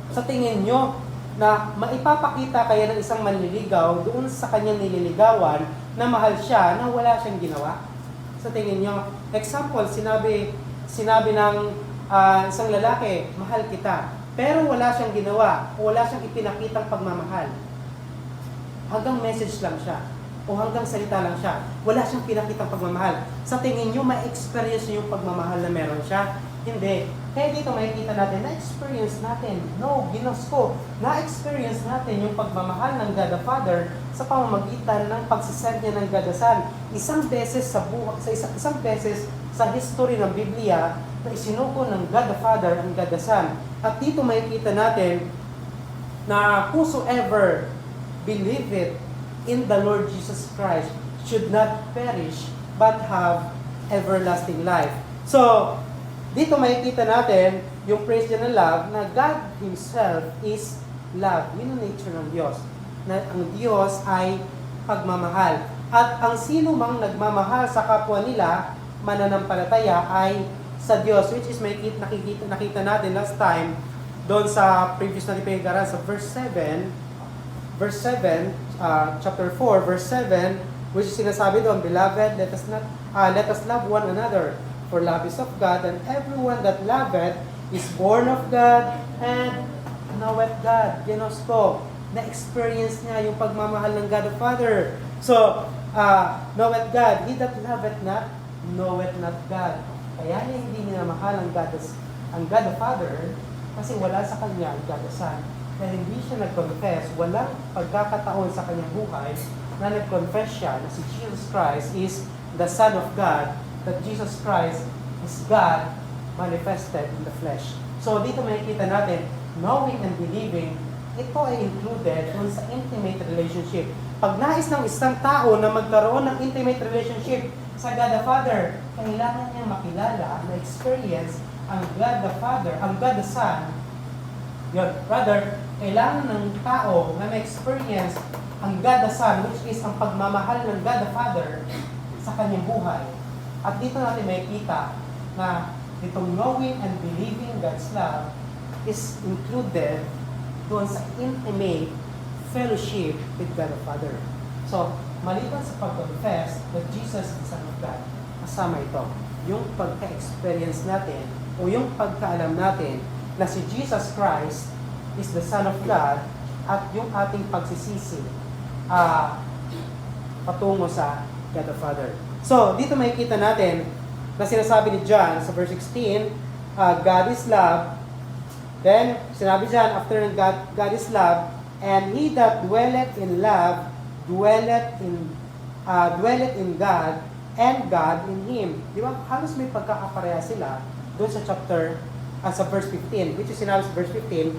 Sa tingin nyo na maipapakita kaya ng isang manliligaw doon sa kanyang nililigawan na mahal siya na wala siyang ginawa? Sa tingin nyo, example, sinabi ng isang lalaki, mahal kita, pero wala siyang ginawa o wala siyang ipinakitang pagmamahal. Hanggang message lang siya o hanggang salita lang siya. Wala siyang pinakitang pagmamahal. Sa tingin nyo, ma-experience nyo yung pagmamahal na meron siya? Hindi. Kaya dito makikita natin, na-experience natin. No, ginosko. Na-experience natin yung pagmamahal ng God the Father sa pamamagitan ng pagsisend niya ng God the Son. Isang beses isang beses sa history ng Biblia na isinuko ng God the Father ang God the Son. At dito makikita natin na whosoever believe it in the Lord Jesus Christ should not perish but have everlasting life. So, dito makikita natin yung praise niya ng love na God Himself is love. Yun ang nature ng Diyos. Na ang Diyos ay pagmamahal. At ang sino mang nagmamahal sa kapwa nila, mananampalataya ay sa Diyos. Which is nakita natin last time doon sa previous na pinag-aralan sa verse 7, chapter 4, verse 7, which is sinasabi doon, Beloved, let us love one another. For love is of God, and everyone that loveth is born of God and knoweth God. Ginosko, na-experience niya yung pagmamahal ng God the Father. So, knoweth God. He that loveth not, knoweth not God. Kaya niya hindi niya mahal ang God the Father kasi wala sa kanya ang God the Son. Kaya hindi siya nag-confess, walang pagkakataon sa kanyang buhay na nag-confess siya na si Jesus Christ is the Son of God, that Jesus Christ is God manifested in the flesh. So dito makikita natin, knowing and believing, ito ay included dun sa intimate relationship. Pag nais ng isang tao na magkaroon ng intimate relationship sa God the Father, kailangan niya makilala na experience ang God the Father, ang God the Son, kailangan ng tao na ma-experience ang God the Son, which is ang pagmamahal ng God the Father sa kanyang buhay. At dito natin makikita na itong knowing and believing God's love is included doon sa intimate fellowship with God the Father. So, maliban sa pag-confess that Jesus is the Son of God, kasama ito, yung pagka-experience natin o yung pagkaalam natin na si Jesus Christ is the Son of God at yung ating pagsisisi patungo sa God the Father. So, dito makikita natin na sinasabi ni John sa verse 16, God is love. Then, sinabi dyan, after God is love, and he that dwelleth in love, dwelleth in God, and God in him. Di ba? Halos may pagkakapareha sila doon sa chapter, sa verse 15, which is sinabi sa verse 15,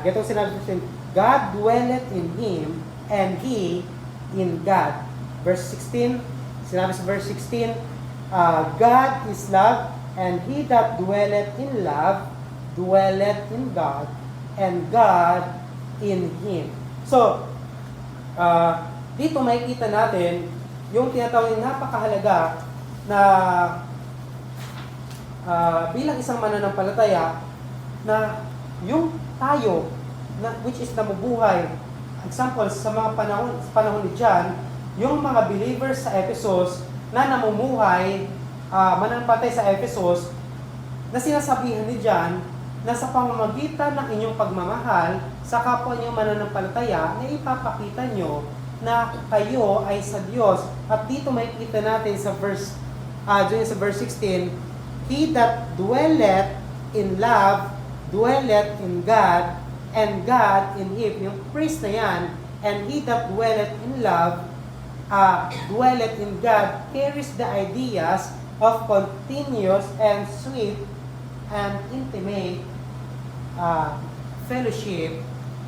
ganitong sinabi sa 15, God dwelleth in him, and he in God. Verse 16, sinabi sa verse 16, God is love, and he that dwelleth in love, dwelleth in God, and God in him. So, dito makikita natin yung tinatawag na napakahalaga na bilang isang mananampalataya na yung tayo, na, which is namubuhay, example, sa mga panahon ni John, yung mga believers sa Ephesus na namumuhay, mananampalataya sa Ephesus, na sinasabihan ni John na sa pamamagitan ng inyong pagmamahal sa kapwa niyo mananampalataya, na ipapakita nyo na kayo ay sa Diyos. At dito makikita natin sa verse 16, he that dwelleth in love, dwelleth in God, and God in him. Yung priest na yan, and he that dwelleth in love, dwelleth in God, carries the ideas of continuous and sweet and intimate fellowship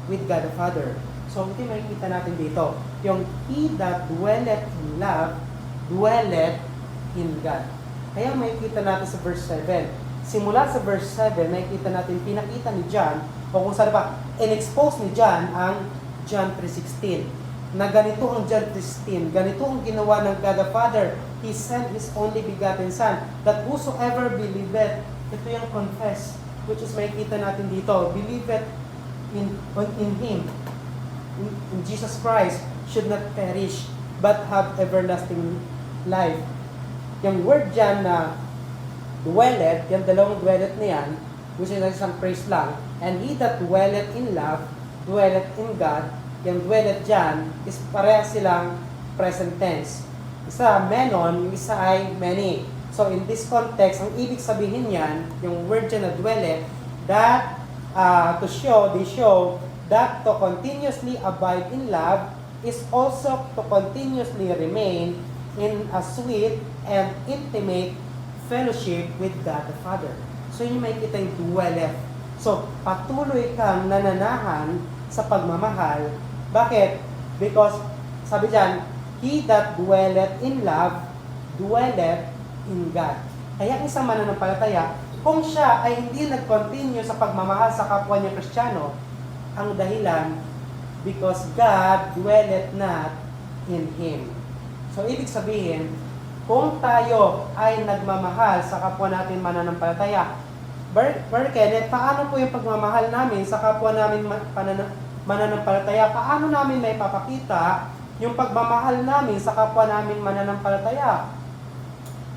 with God the Father. So, ito makikita natin dito. Yung he that dwelleth in love, dwelleth in God. Kaya makikita natin sa verse 7. Simula sa verse 7, makikita natin, pinakita ni John, o kung saan pa, in-expose ni John ang John 3:16. Na ganito ang John 3:16, ganito ang ginawa ng God the Father. He sent His only begotten Son, that whosoever believeth, ito yung confess, which is makikita natin dito, believeth in Him, in Jesus Christ, should not perish, but have everlasting life. Yung word dyan na dwelleth, yung dalawang dwelleth na yan, which is isang phrase lang, and he that dwelleth in love, dwelleth in God, yung dwelleth dyan, is parehas silang present tense. Isa menon, yung isa ay many. So in this context, ang ibig sabihin yan, yung word dyan na dwelleth, that they show that to continuously abide in love is also to continuously remain in a sweet and intimate fellowship with God the Father. So yun yung makikita yung dwelleth. So patuloy kang nananahan sa pagmamahal. Bakit? Because sabi dyan, he that dwelleth in love, dwelleth in God. Kaya ang isang mananampalataya, kung siya ay hindi nag-continue sa pagmamahal sa kapwa niya Kristiyano, ang dahilan, because God dwelleth not in him. So, ibig sabihin, kung tayo ay nagmamahal sa kapwa natin mananampalataya, Brother Kenneth, paano po yung pagmamahal namin sa kapwa namin mananampalataya? Paano namin may papakita yung pagmamahal namin sa kapwa namin mananampalataya?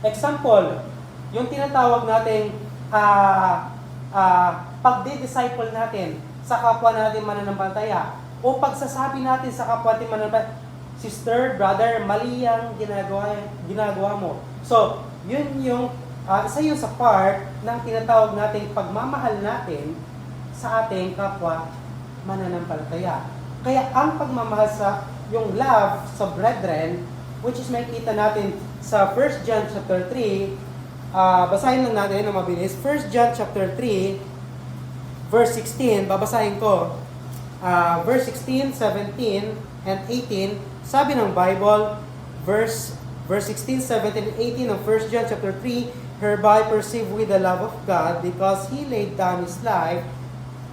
Example, yung tinatawag nating pagdi-disciple natin sa kapwa natin mananampalataya o pagsasabi natin sa kapwa natin mananampalataya, sister, brother, mali ang ginagawa mo. So, yun yung isa yun sa part ng tinatawag nating pagmamahal natin sa ating kapwa mananampalataya. Kaya ang pagmamahal sa yung love sa brethren, which is makikita natin sa 1 John chapter 3, basahin lang natin na mabilis. 1 John chapter 3, verse 16, babasahin ko. Verse 16, 17, and 18, sabi ng Bible, verse 16, 17, and 18 of 1 John chapter 3, hereby perceive we the love of God, because He laid down His life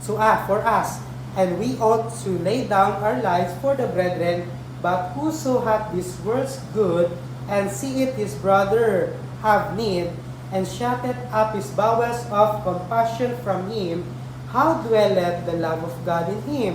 for us. and we ought to lay down our lives for the brethren. But whoso hath this world's good, and seeth his brother have need, and shutteth up his bowels of compassion from him, how dwelleth the love of God in him?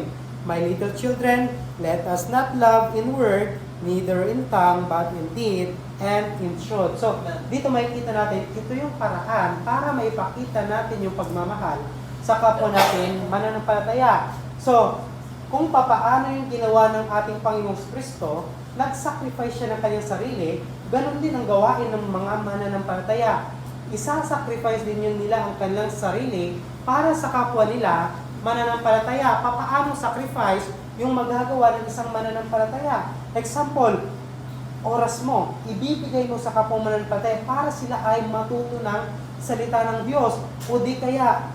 My little children, let us not love in word, neither in tongue, but in deed and in truth. So, dito makikita natin, ito yung paraan para maipakita natin yung pagmamahal sa kapwa natin mananampalataya. So, kung papaano yung ginawa ng ating Panginoong Kristo, nag-sacrifice siya ng kanyang sarili, ganun din ang gawain ng mga mananampalataya. Isa-sacrifice din yun nila ang kanilang sarili para sa kapwa nila mananampalataya. Papaano sacrifice yung magagawa ng isang mananampalataya? Example, oras mo, ibibigay mo sa kapwa mananampalataya para sila ay matuto ng salita ng Diyos. O di kaya,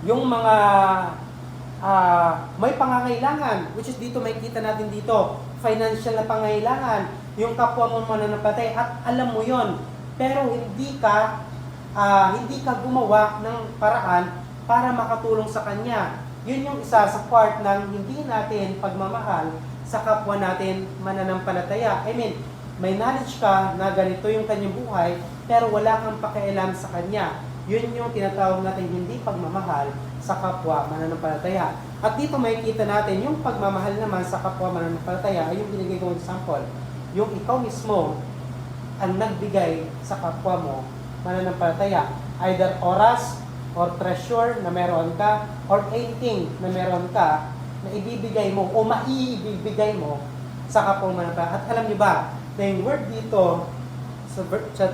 yung mga may pangangailangan, which is dito makikita natin dito, financial na pangangailangan, yung kapwa mo mananampalataya, at alam mo yon, pero hindi ka gumawa ng paraan para makatulong sa kanya. Yun yung isa sa part ng hindi natin pagmamahal sa kapwa natin mananampalataya. I mean, may knowledge ka na ganito yung kanyang buhay, pero wala kang pakialam sa kanya. Yun yung tinatawag natin hindi pagmamahal sa kapwa mananampalataya. At dito makikita natin yung pagmamahal naman sa kapwa mananampalataya ay yung binigay kong example. Yung ikaw mismo ang nagbigay sa kapwa mo mananampalataya. Either oras or treasure na meron ka or anything na meron ka na ibibigay mo o maiibibigay mo sa kapwa mananampalataya. At alam niyo ba, na yung word dito sa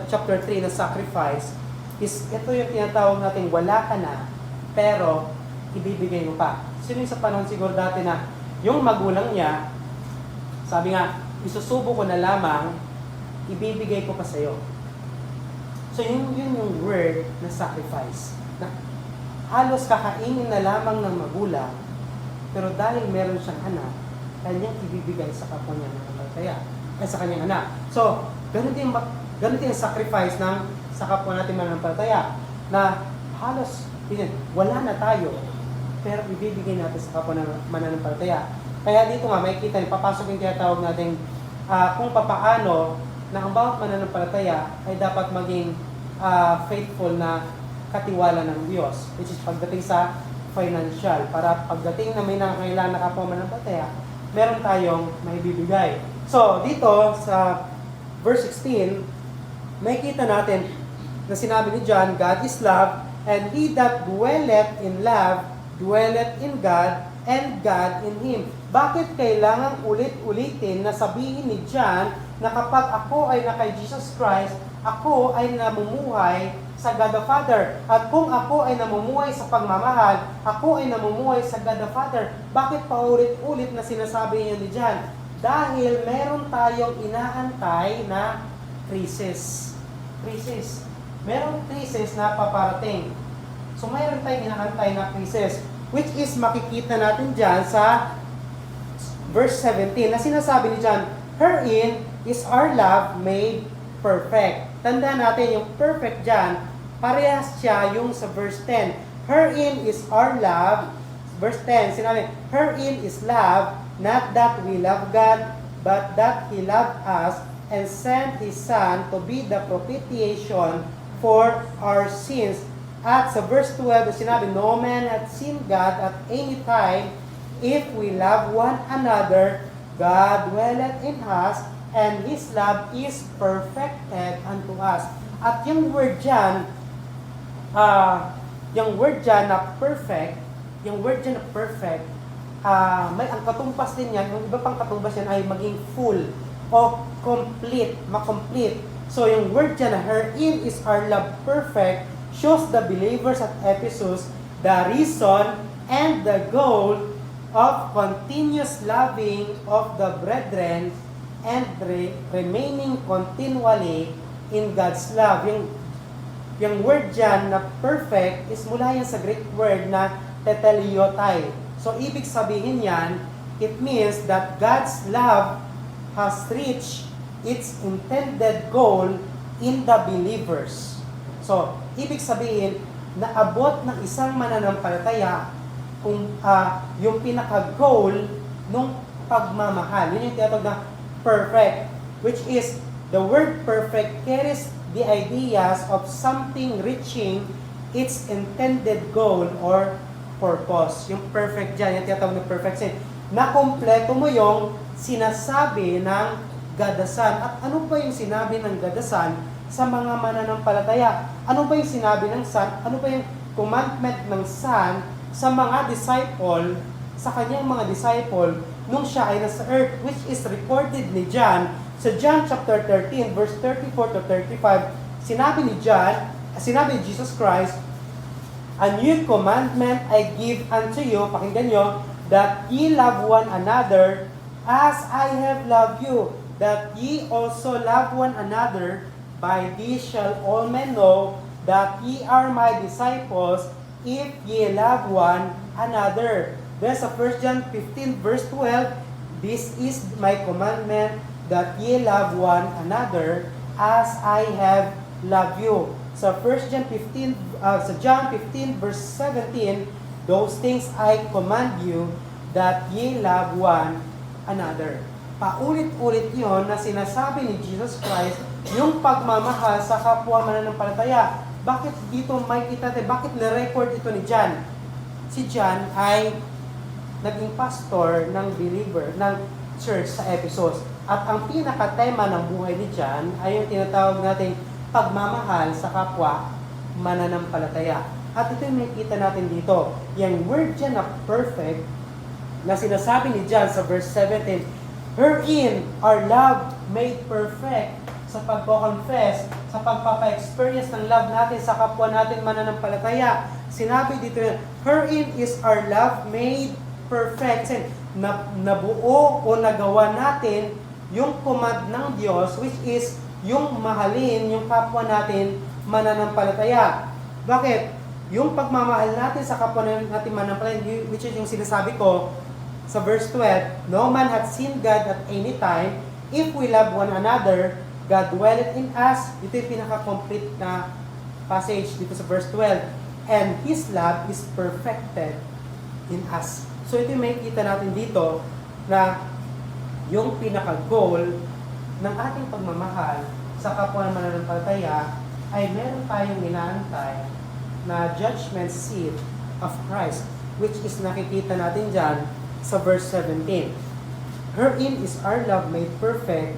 chapter 3 na sacrifice is ito yung tinatawag natin wala ka na pero ibibigay mo pa. Sino yung sa panahon siguro dati na yung magulang niya, sabi nga, isusubo ko na lamang, ibibigay ko pa sa'yo. So yun yung word na sacrifice. Na halos kakainin na lamang ng magulang, pero dahil meron siyang anak, kanyang ibibigay sa kapwa niya sa kanyang anak. So, ganun din ang sacrifice sa kapwa natin mananampalataya, na halos wala na tayo, pero ibibigay natin sa kapwa ng mananampalataya. Kaya dito nga, makikita, papasok yung tinatawag natin kung papaano na ang bawat mananampalataya ay dapat maging faithful na katiwala ng Diyos, which is pagdating sa financial, para pagdating na may nangangailangan na kapwa mananampalataya, meron tayong maibibigay. So, dito sa verse 16, makikita natin na sinabi ni John, God is love, and he that dwelleth in love, dwelleth in God, and God in him. Bakit kailangan ulit-ulitin na sabihin ni John na kapag ako ay nakay Jesus Christ, ako ay namumuhay sa God the Father. At kung ako ay namumuhay sa pagmamahal, ako ay namumuhay sa God the Father. Bakit paulit-ulit na sinasabi niya ni John? Dahil meron tayong inaantay na crisis. Merong crisis na paparating. So mayroon tayong inaantay na crisis, which is makikita natin dyan sa verse 17 na sinasabi ni John, herein is our love made perfect. Tandaan natin yung perfect dyan, parehas siya yung sa verse 10. Herein is our love, verse 10, sinabi, herein is love, not that we love God, but that He loved us and sent His Son to be the propitiation for our sins. At sa verse 12, sinabi, no man hath seen God at any time. If we love one another, God dwelleth in us, and His love is perfected unto us. At yung word dyan na perfect, may ang katumbas din yan, yung iba pang katumbas yan ay maging full o complete, makomplete. So yung word dyan na herein is our love perfect shows the believers at Ephesus the reason and the goal of continuous loving of the brethren and remaining continually in God's love. Yung word dyan na perfect is mula yan sa Greek word na teteliotai. So, ibig sabihin yan, it means that God's love has reached its intended goal in the believers. So, ibig sabihin, naabot ng isang mananampalataya kung yung pinaka-goal nung pagmamahal. Yun yung tinatawag na perfect, which is the word perfect carries the ideas of something reaching its intended goal or purpose. Yung perfect dyan, yung tinatawag na perfection. Nakompleto mo yung sinasabi ng gadasan. At ano ba yung sinabi ng gadasan sa mga mananampalataya? Ano ba yung sinabi ng Son? Ano ba yung commandment ng Son sa mga disciple, sa kanyang mga disciple, nung siya ay nasa earth, which is recorded ni John sa John chapter 13, verse 34 to 35. Sinabi ni Jesus Christ, "A new commandment I give unto you," pakinggan nyo, "that ye love one another as I have loved you, that ye also love one another. By this shall all men know that ye are my disciples, if ye love one another." Then sa 1 John 15 verse 12, "This is my commandment, that ye love one another as I have loved you." Sa 1 John 15, sa John 15 verse 17, "Those things I command you, that ye love one another." Paulit-ulit yon na sinasabi ni Jesus Christ yung pagmamahal sa kapwa mananampalataya. Bakit dito makikita natin? Bakit na-record ito ni John? Si John ay naging pastor ng believer, ng church sa Ephesus. At ang pinaka-tema ng buhay ni John ay yung tinatawag nating pagmamahal sa kapwa mananampalataya. At ito yung makikita natin dito. Yung word dyan na perfect, na sinasabi ni John sa verse 17, "Herein our love made perfect," sa pagko-confess, sa pagpapa-experience ng love natin sa kapwa natin mananampalataya. Sinabi dito, "Herein is our love made perfect." Nabuo o nagawa natin yung command ng Diyos, which is yung mahalin yung kapwa natin mananampalataya. Bakit? Yung pagmamahal natin sa kapwa natin mananampalataya, which is yung sinasabi ko sa verse 12, "No man hath seen God at any time. If we love one another, God dwelleth in us." Ito yung pinaka-complete na passage dito sa verse 12. "And His love is perfected in us." So ito yung makikita natin dito na yung pinaka-goal ng ating pagmamahal sa kapwa ng mananampalataya ay meron tayong inaantay na judgment seat of Christ, which is nakikita natin dyan sa verse 17. "Herein is our love made perfect,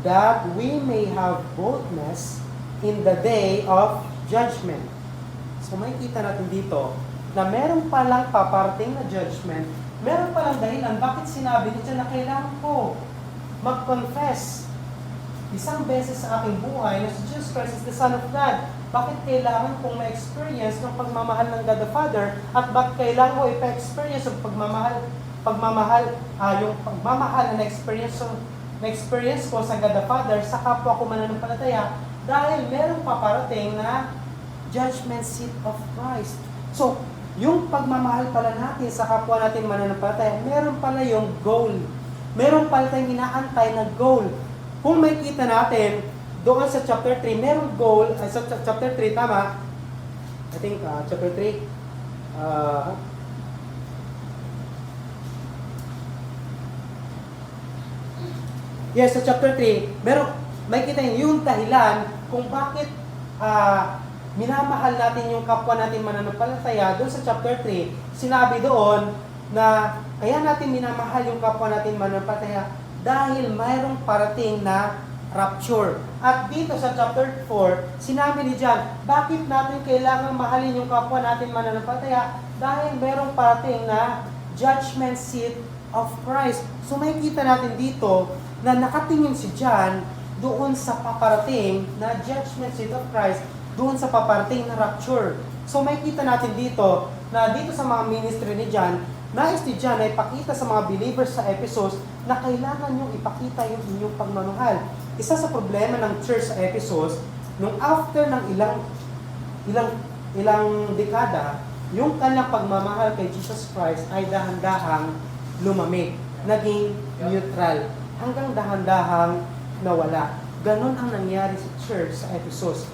that we may have boldness in the day of judgment." So makikita natin dito na meron palang paparating na judgment, meron palang dahilan bakit sinabi niya na kailangan ko mag-confess isang beses sa aking buhay na si Jesus Christ is the Son of God. Bakit kailangan kong ma-experience ng pagmamahal ng God the Father, at bakit kailangan ko ipa-experience yung yung pagmamahal na na-experience ko sa God the Father sa kapwa ko mananampalataya, dahil merong paparating na judgment seat of Christ. So, yung pagmamahal pala natin sa kapwa natin mananampalataya, meron pala yung goal. Meron pala tayong inaantay na goal. Kung makikita natin, doon sa chapter 3, merong goal, sa chapter 3, tama? I think, chapter 3, yes, sa chapter 3, makikita yung dahilan kung bakit minamahal natin yung kapwa natin mananampalataya. Doon sa chapter 3, sinabi doon na kaya natin minamahal yung kapwa natin mananampalataya dahil mayroong parating na rapture. At dito sa chapter 4, sinabi ni John, bakit natin kailangan mahalin yung kapwa natin mananampalataya? Dahil mayroong parating na judgment seat of Christ. So makikita natin dito na nakatingin si John doon sa paparating na judgment seat of Christ, doon sa paparating na rapture. So makikita natin dito na dito sa mga ministry ni John, nais ni John ay ipakita sa mga believers sa Ephesus na kailangan nyo ipakita yung inyong pagmamahal. Isa sa problema ng church sa Ephesus, nung after ng ilang dekada, yung kanilang pagmamahal kay Jesus Christ ay dahan-dahang lumamig, naging neutral, hanggang dahan-dahang nawala. Ganon ang nangyari sa church sa Ephesus.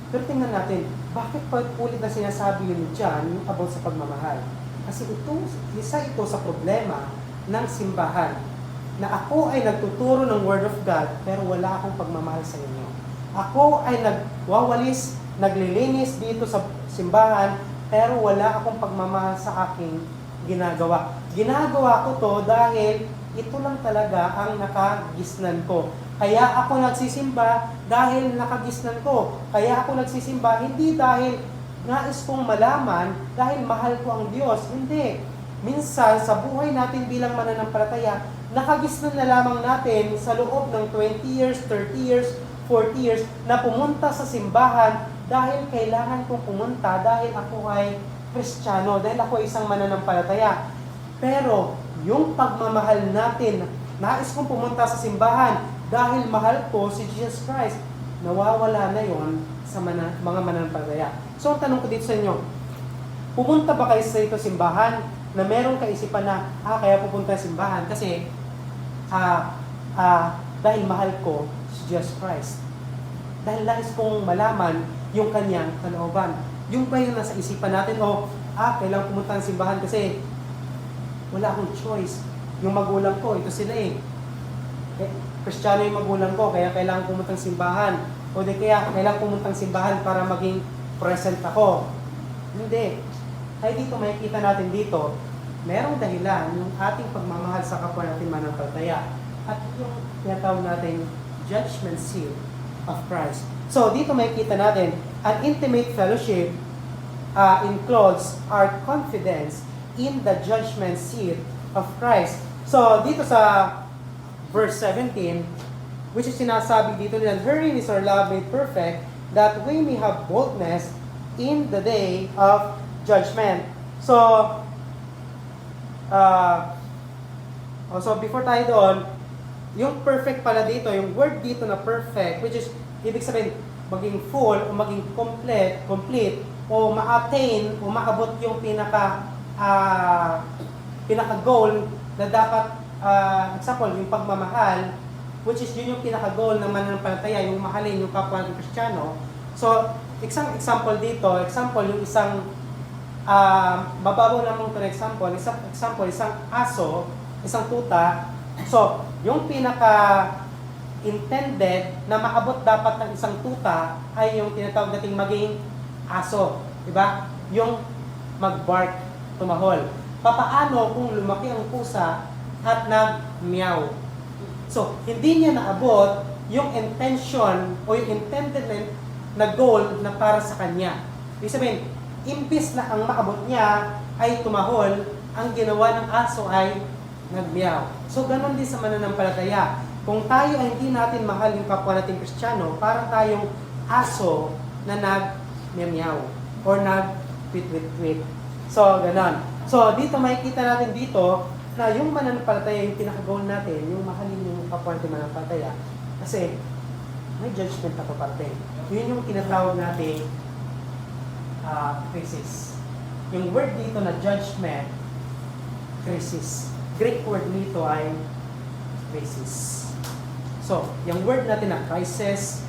Pero tingnan natin, bakit pa ulit na sinasabi yun ni John about sa pagmamahal? Kasi isa ito sa problema ng simbahan. Na ako ay nagtuturo ng Word of God, pero wala akong pagmamahal sa inyo. Ako ay nagwawalis, naglilinis dito sa simbahan, pero wala akong pagmamahal sa aking ginagawa. Ginagawa ko to dahil ito lang talaga ang nakagisnan ko. Kaya ako nagsisimba dahil nakagisnan ko. Kaya ako nagsisimba hindi dahil nais kong malaman, dahil mahal ko ang Diyos. Hindi. Minsan, sa buhay natin bilang mananampalataya, nakagisnan na lamang natin sa loob ng 20 years, 30 years, 40 years, na pumunta sa simbahan dahil kailangan kong pumunta, dahil ako ay Kristiyano, dahil ako ay isang mananampalataya. Pero, yung pagmamahal natin, nais kong pumunta sa simbahan dahil mahal ko si Jesus Christ, nawawala na yon sa mga mananampalataya. So, ang tanong ko dito sa inyo, pumunta ba kayo sa ito simbahan na meron kaisipan na, kaya pupunta sa simbahan kasi dahil mahal ko si Jesus Christ. Dahil nais kong malaman yung kanyang kalooban. Yung ba yung nasa isipan natin, kailangan pumunta ng simbahan kasi wala akong choice. Yung magulang ko, ito sila Kristiyano yung magulang ko, kaya kailangan pumunta ng simbahan. O di kaya kailangan pumunta ng simbahan para maging present ako. Hindi. Kaya dito makikita natin dito, merong dahilan yung ating pagmamahal sa kapwa natin mananampalataya. At yung tinatawag natin judgment seal of Christ. So dito makikita natin, an intimate fellowship includes our confidence in the judgment seat of Christ. So, dito sa verse 17, which is sinasabi dito nila, herein is our love made perfect, that we may have boldness in the day of judgment. So, before tayo doon, yung perfect pala dito, yung word dito na perfect, which is, ibig sabihin, maging full, o maging complete, o ma-attain, o maabot yung pinaka-goal na dapat, example, yung pagmamahal, which is yun yung pinaka-goal ng mananampalataya, yung mahalin yung kapwa ng Kristiyano. So, isang example dito, yung isang, mababaw lang mong isang aso, isang tuta. So, yung pinaka-intended na maabot dapat ng isang tuta ay yung tinatawag nating maging aso. Diba? Yung mag-bark, tumahol. Papaano kung lumaki ang pusa at nag-meow? So, hindi niya naabot yung intention o yung intended na goal na para sa kanya. Ibig sabihin, imbis na ang maabot niya ay tumahol, ang ginawa ng aso ay nag-meow. So, ganun din sa mananampalataya. Kung tayo ay hindi natin mahal yung kapwa nating Kristiyano, parang tayong aso na nag-meow or nag-tweet-tweet-tweet. So, ganun. So, dito makikita natin dito na yung mananampalataya, yung pinaka-goal natin, yung mahalin yung kapwa natin mananampalataya. Kasi, may judgment na paparte. Yun yung tinatawag natin crisis. Yung word dito na judgment, crisis. Greek word nito ay crisis. So, yung word natin na crisis,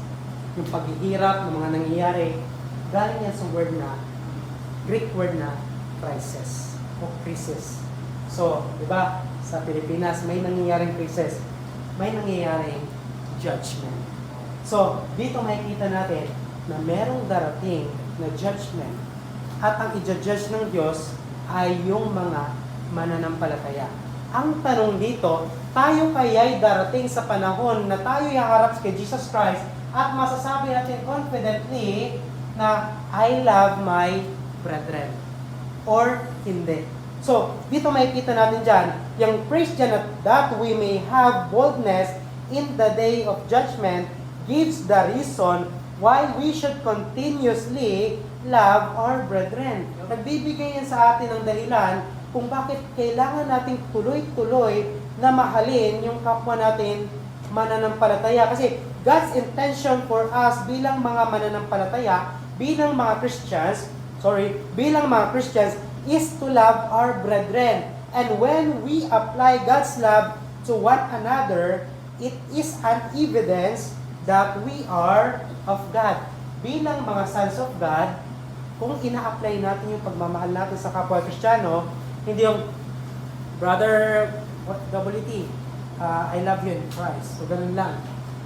yung paghihirap ng mga nangyayari, galing yan sa word na, Greek word na crisis o crisis. So, di ba, sa Pilipinas, may nangyayaring crisis, may nangyayaring judgment. So, dito makikita natin na merong darating na judgment at ang i-judge ng Diyos ay yung mga mananampalataya. Ang tanong dito, tayo kaya'y darating sa panahon na tayo haharap kay Jesus Christ at masasabi natin confidently na I love my brethren or hindi. So, dito makikita natin dyan, yung praise dyan that we may have boldness in the day of judgment gives the reason why we should continuously love our brethren. Nagbibigay yan sa atin ng dahilan kung bakit kailangan nating tuloy-tuloy na mahalin yung kapwa natin mananampalataya. Kasi God's intention for us bilang mga mananampalataya, bilang mga Christians is to love our brethren. And when we apply God's love to one another, it is an evidence that we are of God. Bilang mga sons of God, kung ina-apply natin yung pagmamahal natin sa kapwa Kristiyano, Hindi yung, Brother WT, I love you in Christ. So, ganun lang.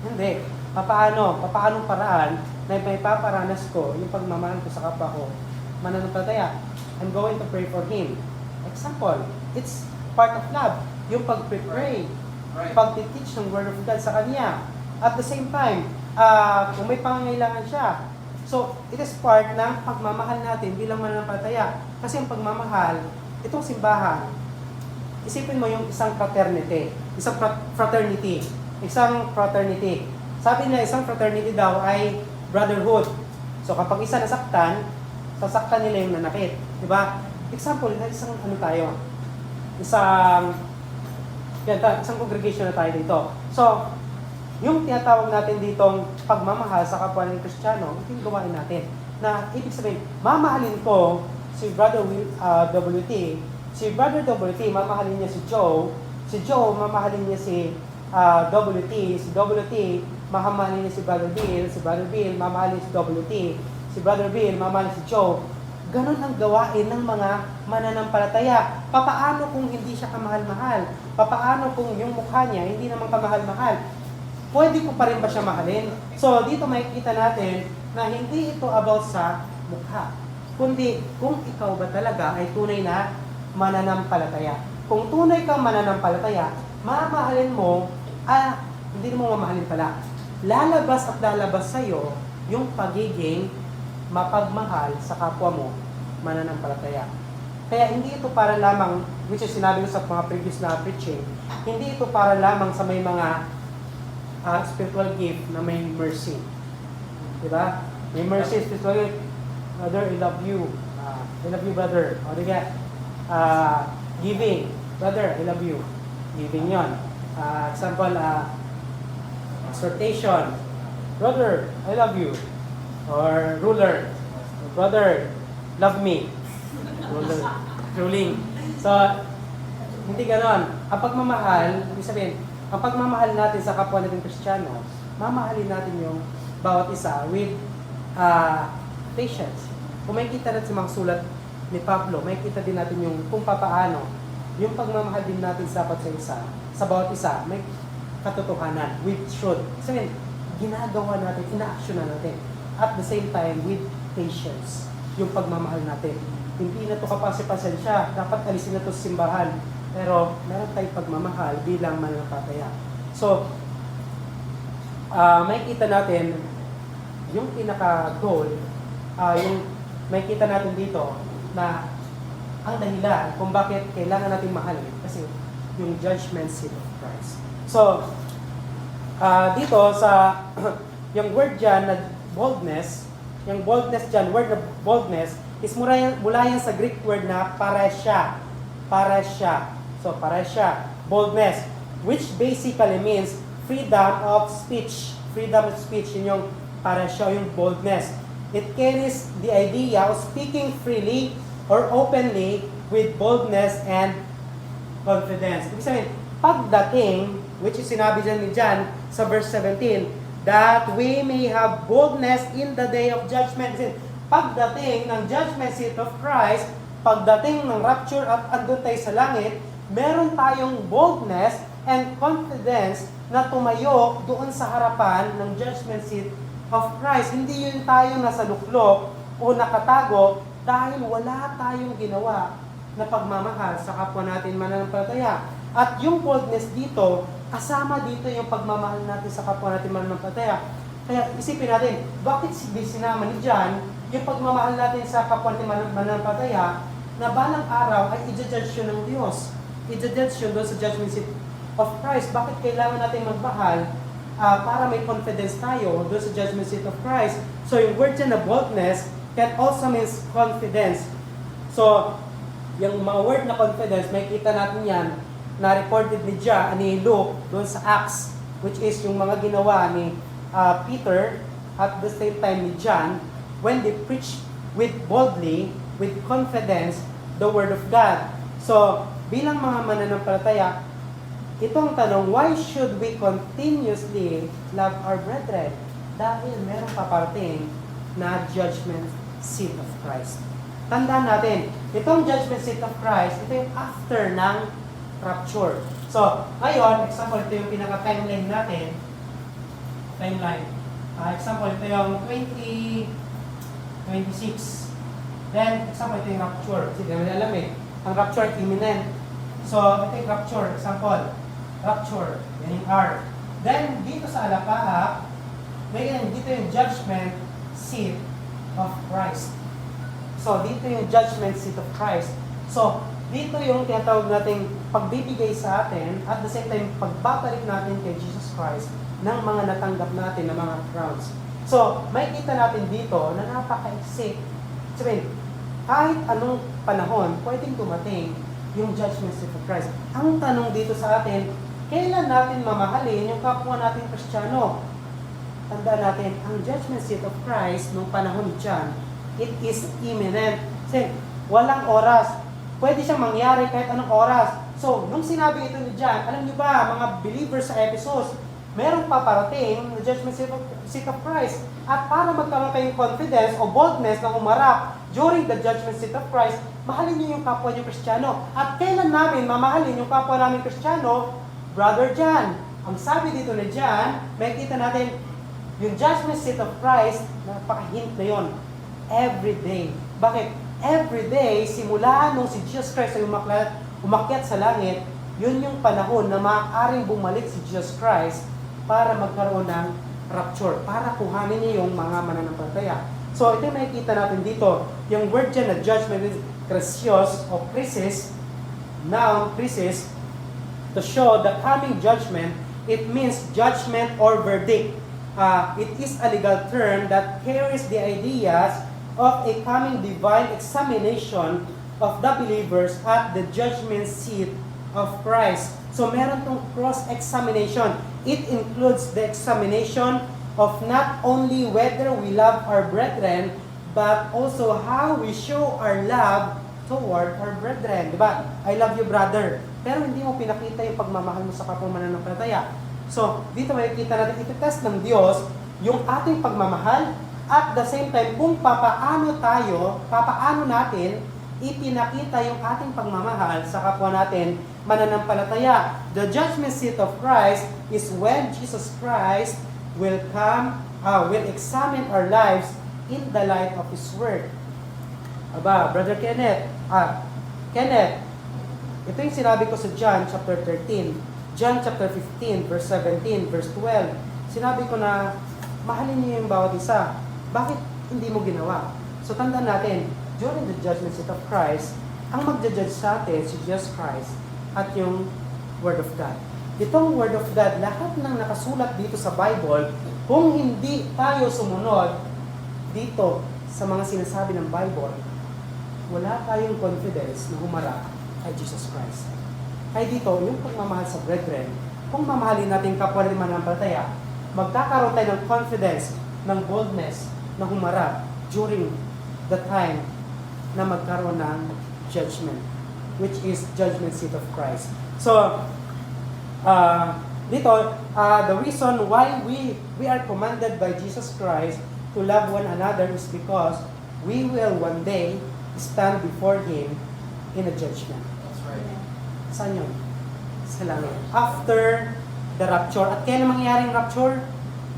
Hindi. Papaanong paraan na may paparanas ko yung pagmamahal ko sa kapwa ko, mananampalataya. I'm going to pray for him. Example, it's part of love. Yung pag-pray, pag-teach ng Word of God sa kanya. At the same time, kung may pangangailangan siya. So, it is part ng pagmamahal natin bilang mananampalataya. Kasi yung pagmamahal, itong simbahan, isipin mo yung isang fraternity. Sabi nila, isang fraternity daw ay brotherhood. So, kapag isa nasaktan, sasaktan nila yung nanakit. Diba? Example, isang congregation na tayo dito. So, yung tinatawag natin ditong pagmamahal sa kapwa ng Kristiyano, ito yung gawain natin. Na ibig sabihin, mamahalin ko si Brother WT, si Brother WT, mamahalin niya si Joe, mamahalin niya si WT, si WT, mamahalin niya si Brother Bill, mamahalin si WT, si Brother Bill, mamahalin si Joe. Ganon ang gawain ng mga mananampalataya. Papaano kung hindi siya kamahal-mahal? Papaano kung yung mukha niya hindi naman kamahal-mahal? Pwede ko pa rin ba siya mahalin? So, dito makikita natin na hindi ito about sa mukha, kundi kung ikaw ba talaga ay tunay na mananampalataya. Kung tunay kang mananampalataya, mamahalin mo, hindi mo mamahalin pala. Lalabas at lalabas sa'yo yung pagiging mapagmahal sa kapwa mo, mananampalataya. Kaya hindi ito para lamang, which is sinabi ko sa mga previous na preaching, hindi ito para lamang sa may mga spiritual gift na may mercy. Diba? May mercy, spiritual gift. Brother, I love you. I love you, brother. O, diga, giving. Brother, I love you. Giving yon. Example, exhortation. Brother, I love you. Or ruler. Brother, love me. Ruler. Ruling. So, hindi ganon. Ang pagmamahal, ibig sabihin, ang pagmamahal natin sa kapwa natin Kristiyano, mamahalin natin yung bawat isa with patience. Kung makikita natin sa mga sulat ni Pablo, makikita din natin yung kung papaano, yung pagmamahal din natin sa bawat isa, may katotohanan, with truth. Sabihin, ginagawa natin, ina-action na natin. At the same time, with patience, yung pagmamahal natin. Hindi na ito kapasi-pasensya, dapat alisin na ito sa simbahan. Pero meron tayong pagmamahal bilang mananampalataya. So, makikita natin yung pinaka-goal, yung makikita natin dito na ang dahilan kung bakit kailangan natin mahalin kasi yung judgment seat of Christ. So, dito sa yung word dyan na boldness, yung boldness dyan, word na boldness is mula yan sa Greek word na parasya. So, parasya, boldness, which basically means freedom of speech. Freedom of speech, yun yung parasya, yung boldness. It carries the idea of speaking freely or openly with boldness and confidence. Ibig sabihin, pagdating, which is sinabi dyan ni John sa verse 17, that we may have boldness in the day of judgment. Pagdating ng judgment seat of Christ, pagdating ng rapture at andun tayo sa langit, meron tayong boldness and confidence na tumayo doon sa harapan ng judgment seat of Christ. Hindi yun tayo nasa luklok o nakatago dahil wala tayong ginawa na pagmamahal sa kapwa natin mananampalataya. At yung boldness dito, kasama dito yung pagmamahal natin sa kapwa natin mananampalataya. Kaya isipin natin, bakit sinama ni John yung pagmamahal natin sa kapwa natin mananampalataya na balang araw ay i-judge yun ng Diyos. I-judge yun doon sa judgment seat of Christ. Bakit kailangan natin magmahal para may confidence tayo doon sa judgment seat of Christ? So yung word dyan na boldness can also means confidence. So, yung mga word na confidence, makikita natin yan na recorded ni Luke doon sa Acts, which is yung mga ginawa ni Peter at the same time ni John when they preach with boldly, with confidence, the Word of God. So, bilang mga mananampalataya, itong tanong, why should we continuously love our brethren? Dahil meron paparating na judgment seat of Christ. Tandaan natin, itong judgment seat of Christ, ito yung after ng rapture. So, ngayon, example, ito yung pinaka-timeline natin. Timeline. Example, ito yung 2026. Then, example, ito yung rapture. Kasi di naman alam eh. Ang rapture, imminent. So, ito yung rapture. Example, rapture. Yan yung R. Then, dito sa alapaap, dito yung judgment seat of Christ. So, dito yung judgment seat of Christ. So, dito yung tinatawag nating pagbibigay sa atin at the same time, pagbabalik natin kay Jesus Christ ng mga natanggap natin na mga crowns. So, may kita natin dito na napaka-exit. Sabihin, kahit anong panahon, pwedeng dumating yung judgment seat of Christ. Ang tanong dito sa atin, kailan natin mamahalin yung kapwa natin Kristiyano? Tandaan natin, ang judgment seat of Christ nung panahon dyan, it is imminent. Kasi walang oras. Pwede siyang mangyari kahit anong oras. So, nung sinabi ito ni John, alam niyo ba, mga believers sa Ephesus, merong paparating na judgment seat of Christ. At para magkaroon kayong confidence o boldness na umarap during the judgment seat of Christ, mahalin niyo yung kapwa niyo Kristiyano. At kailan namin mamahalin yung kapwa namin Kristiyano? Brother John. Ang sabi dito ni John, may kita natin yung judgment seat of Christ, napaka-hint na yun. Every day. Bakit? Every day, simula nung si Jesus Christ ay umakyat sa langit, yun yung panahon na maaaring bumalik si Jesus Christ para magkaroon ng rapture, para kuhanin niya yung mga mananampalataya. So, ito yung makikita natin dito. Yung word dyan na judgment is krisios o krisis, noun, krisis, to show the coming judgment, it means judgment or verdict. It is a legal term that carries the ideas of a coming divine examination of the believers at the judgment seat of Christ. So meron tong cross-examination. It includes the examination of not only whether we love our brethren, but also how we show our love toward our brethren. Diba? I love you, brother. Pero hindi mo pinakita yung pagmamahal mo sa kapwa mananampalataya. So, dito makikita natin, iti-test ng Diyos yung ating pagmamahal at the same time kung papaano natin ipinakita yung ating pagmamahal sa kapwa natin mananampalataya. The judgment seat of Christ is when Jesus Christ will will examine our lives in the light of His Word. Aba, Brother Kenneth, ito yung sinabi ko sa John chapter 13, John chapter 15, verse 17, verse 12. Sinabi ko na mahalin niyo yung bawat isa. Bakit hindi mo ginawa? So tandaan natin, during the judgment seat of Christ, ang magja-judge sa atin si Jesus Christ at yung Word of God. Itong Word of God, lahat ng nakasulat dito sa Bible, kung hindi tayo sumunod dito sa mga sinasabi ng Bible, wala tayong confidence na humarap kay Jesus Christ. Kaya dito, yung pagmamahal sa brethren, kung mamahalin natin kapwa natin mananampalataya, magkakaroon tayo ng confidence, ng boldness, na humarap during the time na magkaroon ng judgment, which is judgment seat of Christ. So, the reason why we are commanded by Jesus Christ to love one another is because we will one day stand before Him in a judgment. That's right. Saan yun? Sa langit. After the rapture. At kailan mangyaring rapture?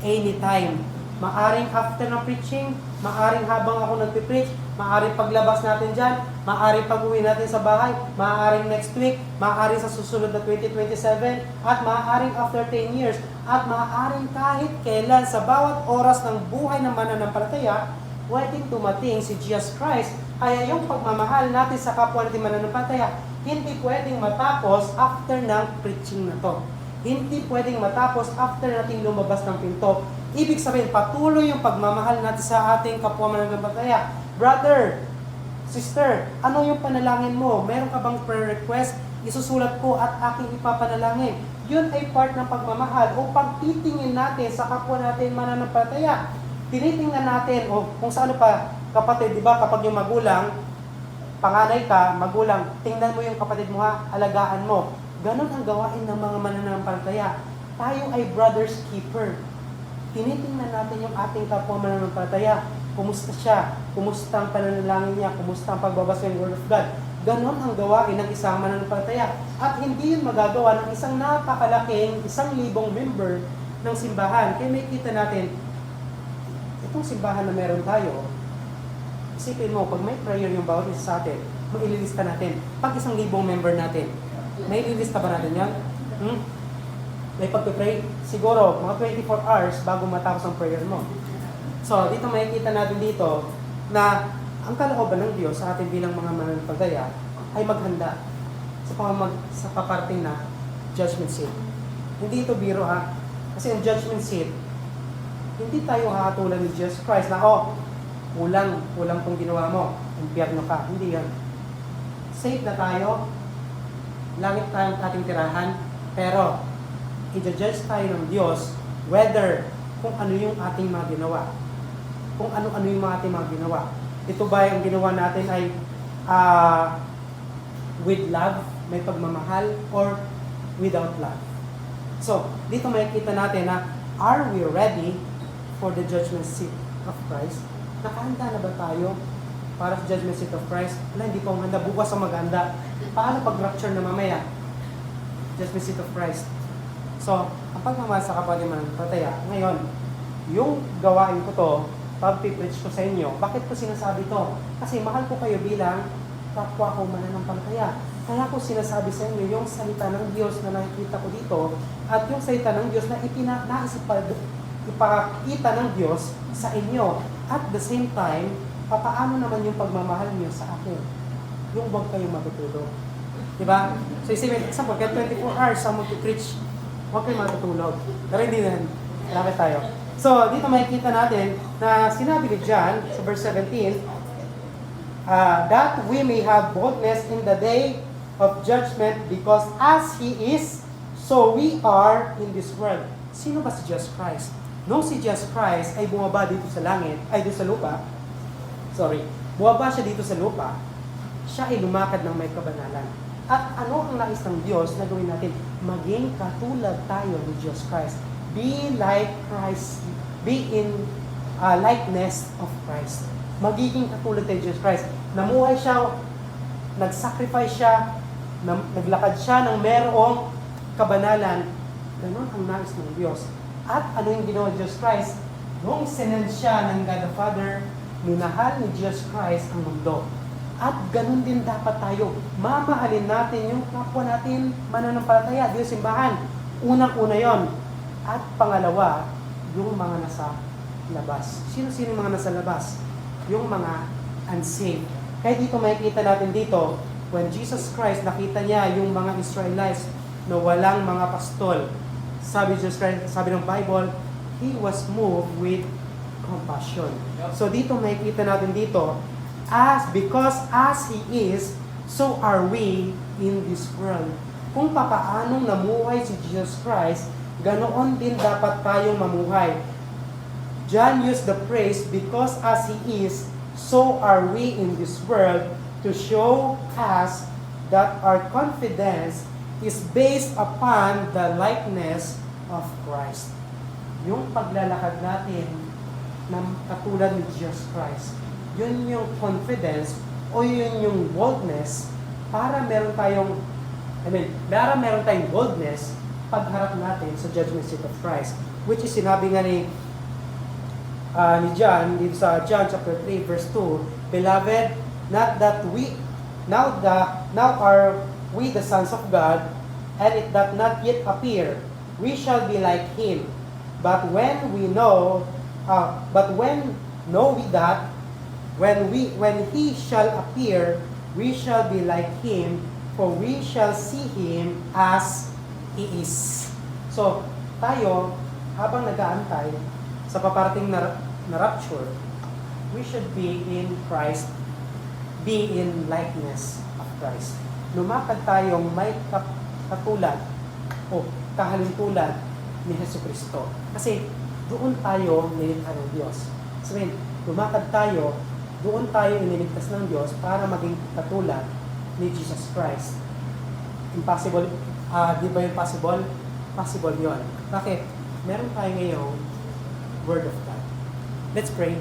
Anytime. Maaring after ng preaching, maaring habang ako nagpipreach, maaring paglabas natin dyan, maaring pag-uwi natin sa bahay, maaring next week, maaring sa susunod na 2027, at maaring after 10 years, at maaring kahit kailan sa bawat oras ng buhay ng mananampalataya, pwedeng tumating si Jesus Christ. Kaya yung pagmamahal natin sa kapwa natin mananampalataya, hindi pwedeng matapos after ng preaching na to. Hindi pwedeng matapos after nating lumabas ng pinto. Ibig sabihin, patuloy yung pagmamahal natin sa ating kapwa mananampalataya. Brother, sister, ano yung panalangin mo? Meron ka bang prayer request? Isusulat ko at aking ipapanalangin. Yun ay part ng pagmamahal o pagtitingin natin sa kapwa natin mananampalataya. Tinitingnan natin, o kung saan pa, kapatid, di ba, kapag yung magulang, panganay ka, magulang, tingnan mo yung kapatid mo ha, alagaan mo. Ganon ang gawain ng mga mananampalataya. Tayo ay brother's keeper. Tinitingnan natin yung ating kapwa mananampalataya. Kumusta siya? Kumusta ang pananalangin niya? Kumusta ang pagbabasa ng Word of God? Ganon ang gawain ng isang mananampalataya. At hindi yun magagawa ng isang napakalaking, 1,000 member ng simbahan. Kaya may kita natin, itong simbahan na meron tayo, isipin mo, pag may prayer yung bawat isa sa atin, maililista natin. Pag 1,000 member natin, may ililista ba natin yan? May pagpipray, siguro mga 24 hours bago matapos ang prayer mo. So, dito makikita natin dito na ang kalooban ng Diyos sa atin bilang mga mananampalataya ay maghanda sa paparting na judgment seat. Hindi ito biro ha. Kasi ang judgment seat, hindi tayo hahatulan ni Jesus Christ na, kulang tong ginawa mo, impyerno ka. Hindi yan. Safe na tayo, langit tayong ating tirahan, pero i-judge tayo ng Diyos whether kung ano yung ating mga ginawa. Kung ano-ano yung mga ating mga ginawa. Ito ba yung ginawa natin ay with love, may pagmamahal, or without love? So, dito makikita natin na are we ready for the judgment seat of Christ? Nakahanda na ba tayo para sa judgment seat of Christ? Wala, hindi pa handa. Bukas ang maghanda. Paano pag-rapture na mamaya? Judgment seat of Christ. So, ang pagmamahal sa kapatid mananampalataya, ngayon, yung gawain ko to, pag-preach ko sa inyo, bakit ko sinasabi to? Kasi mahal ko kayo bilang kapwa ko mananampalataya. Kaya ko sinasabi sa inyo yung salita ng Diyos na nakikita ko dito at yung salita ng Diyos na ipakita ng Diyos sa inyo. At the same time, papaano naman yung pagmamahal niyo sa akin? Yung huwag kayong matutulog. Diba? So, isipin, example, kaya 24 hours sa mag-preach, huwag kayong matutulog. Pero hindi na, lapit tayo. So, dito makikita natin na sinabi ni John sa verse 17, that we may have boldness in the day of judgment because as He is, so we are in this world. Sino ba si Jesus Christ? Nung si Jesus Christ ay bumaba dito sa langit, ay dito sa lupa, bumaba siya dito sa lupa, siya ay lumakad ng may kabanalan. At ano ang nais ng Diyos na gawin natin? Maging katulad tayo ni Jesus Christ. Be like Christ. Be in likeness of Christ. Magiging katulad tayo ni Jesus Christ. Namuhay siya, nag-sacrifice siya, naglakad siya ng merong kabanalan. Ganon ang nais ng Diyos. At ano yung ginawa ni Jesus Christ? Nung sinend siya ng God the Father, minahal ni Jesus Christ ang mundo. At ganun din dapat tayo. Mamahalin natin yung kapwa natin mananampalataya, Diyos simbahan. Unang-una yon. At pangalawa, yung mga nasa labas. Sino-sino yung mga nasa labas? Yung mga unsaved. Kaya dito makikita natin dito, when Jesus Christ, nakita niya yung mga Israelites na walang mga pastol. Sabi Jesus Christ, sabi ng Bible, He was moved with compassion. So dito makikita natin dito, because as He is, so are we in this world. Kung papaanong namuhay si Jesus Christ, ganoon din dapat tayong mamuhay. John used the phrase, because as He is, so are we in this world, to show us that our confidence is based upon the likeness of Christ. Yung paglalakad natin ng katulad ni Jesus Christ, yun yung confidence o yun yung boldness para meron tayong boldness pagharap natin sa judgment seat of Christ, which is sinabi nga ni John dito sa John chapter 3 verse 2, Beloved, now are we the sons of God, and it doth not yet appear we shall be like Him, but when know we that when He shall appear, we shall be like Him, for we shall see Him as He is. So, tayo, habang nag-aantay sa paparating na rapture, we should be in Christ, be in likeness of Christ. Lumakad tayong may katulad o kahalintulad ni Jesucristo. Kasi doon tayo nilikha ng Diyos. Sabihin, lumakad tayo, doon tayo iniligtas ng Diyos para maging katulad ni Jesus Christ. Impossible. Di ba yung possible? Possible yun. Bakit? Meron tayo ngayong Word of God. Let's pray.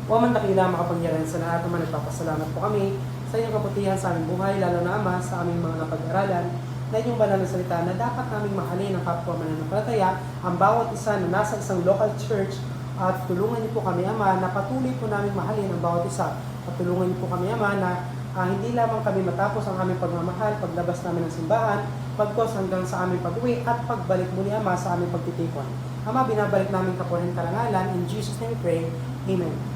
O man dakila makapangyarihan sa lahat, naman nagpapasalamat po kami sa inyong kabutihan sa aming buhay, lalo na Ama, sa aming mga napag-aralan na inyong banal na salita na dapat naming mahalin ang kapwa mananampalataya, ang bawat isa na nasa isang local church, at tulungan niyo po kami, Ama, na patuloy po namin mahalin ang bawat isa. At tulungan niyo po kami, Ama, na hindi lamang kami matapos ang aming pagmamahal, paglabas namin ng simbahan, pagkos hanggang sa aming pag-uwi at pagbalik muli, Ama, sa aming pagtitikon. Ama, binabalik namin kapurihan karangalan. In Jesus' name we pray. Amen.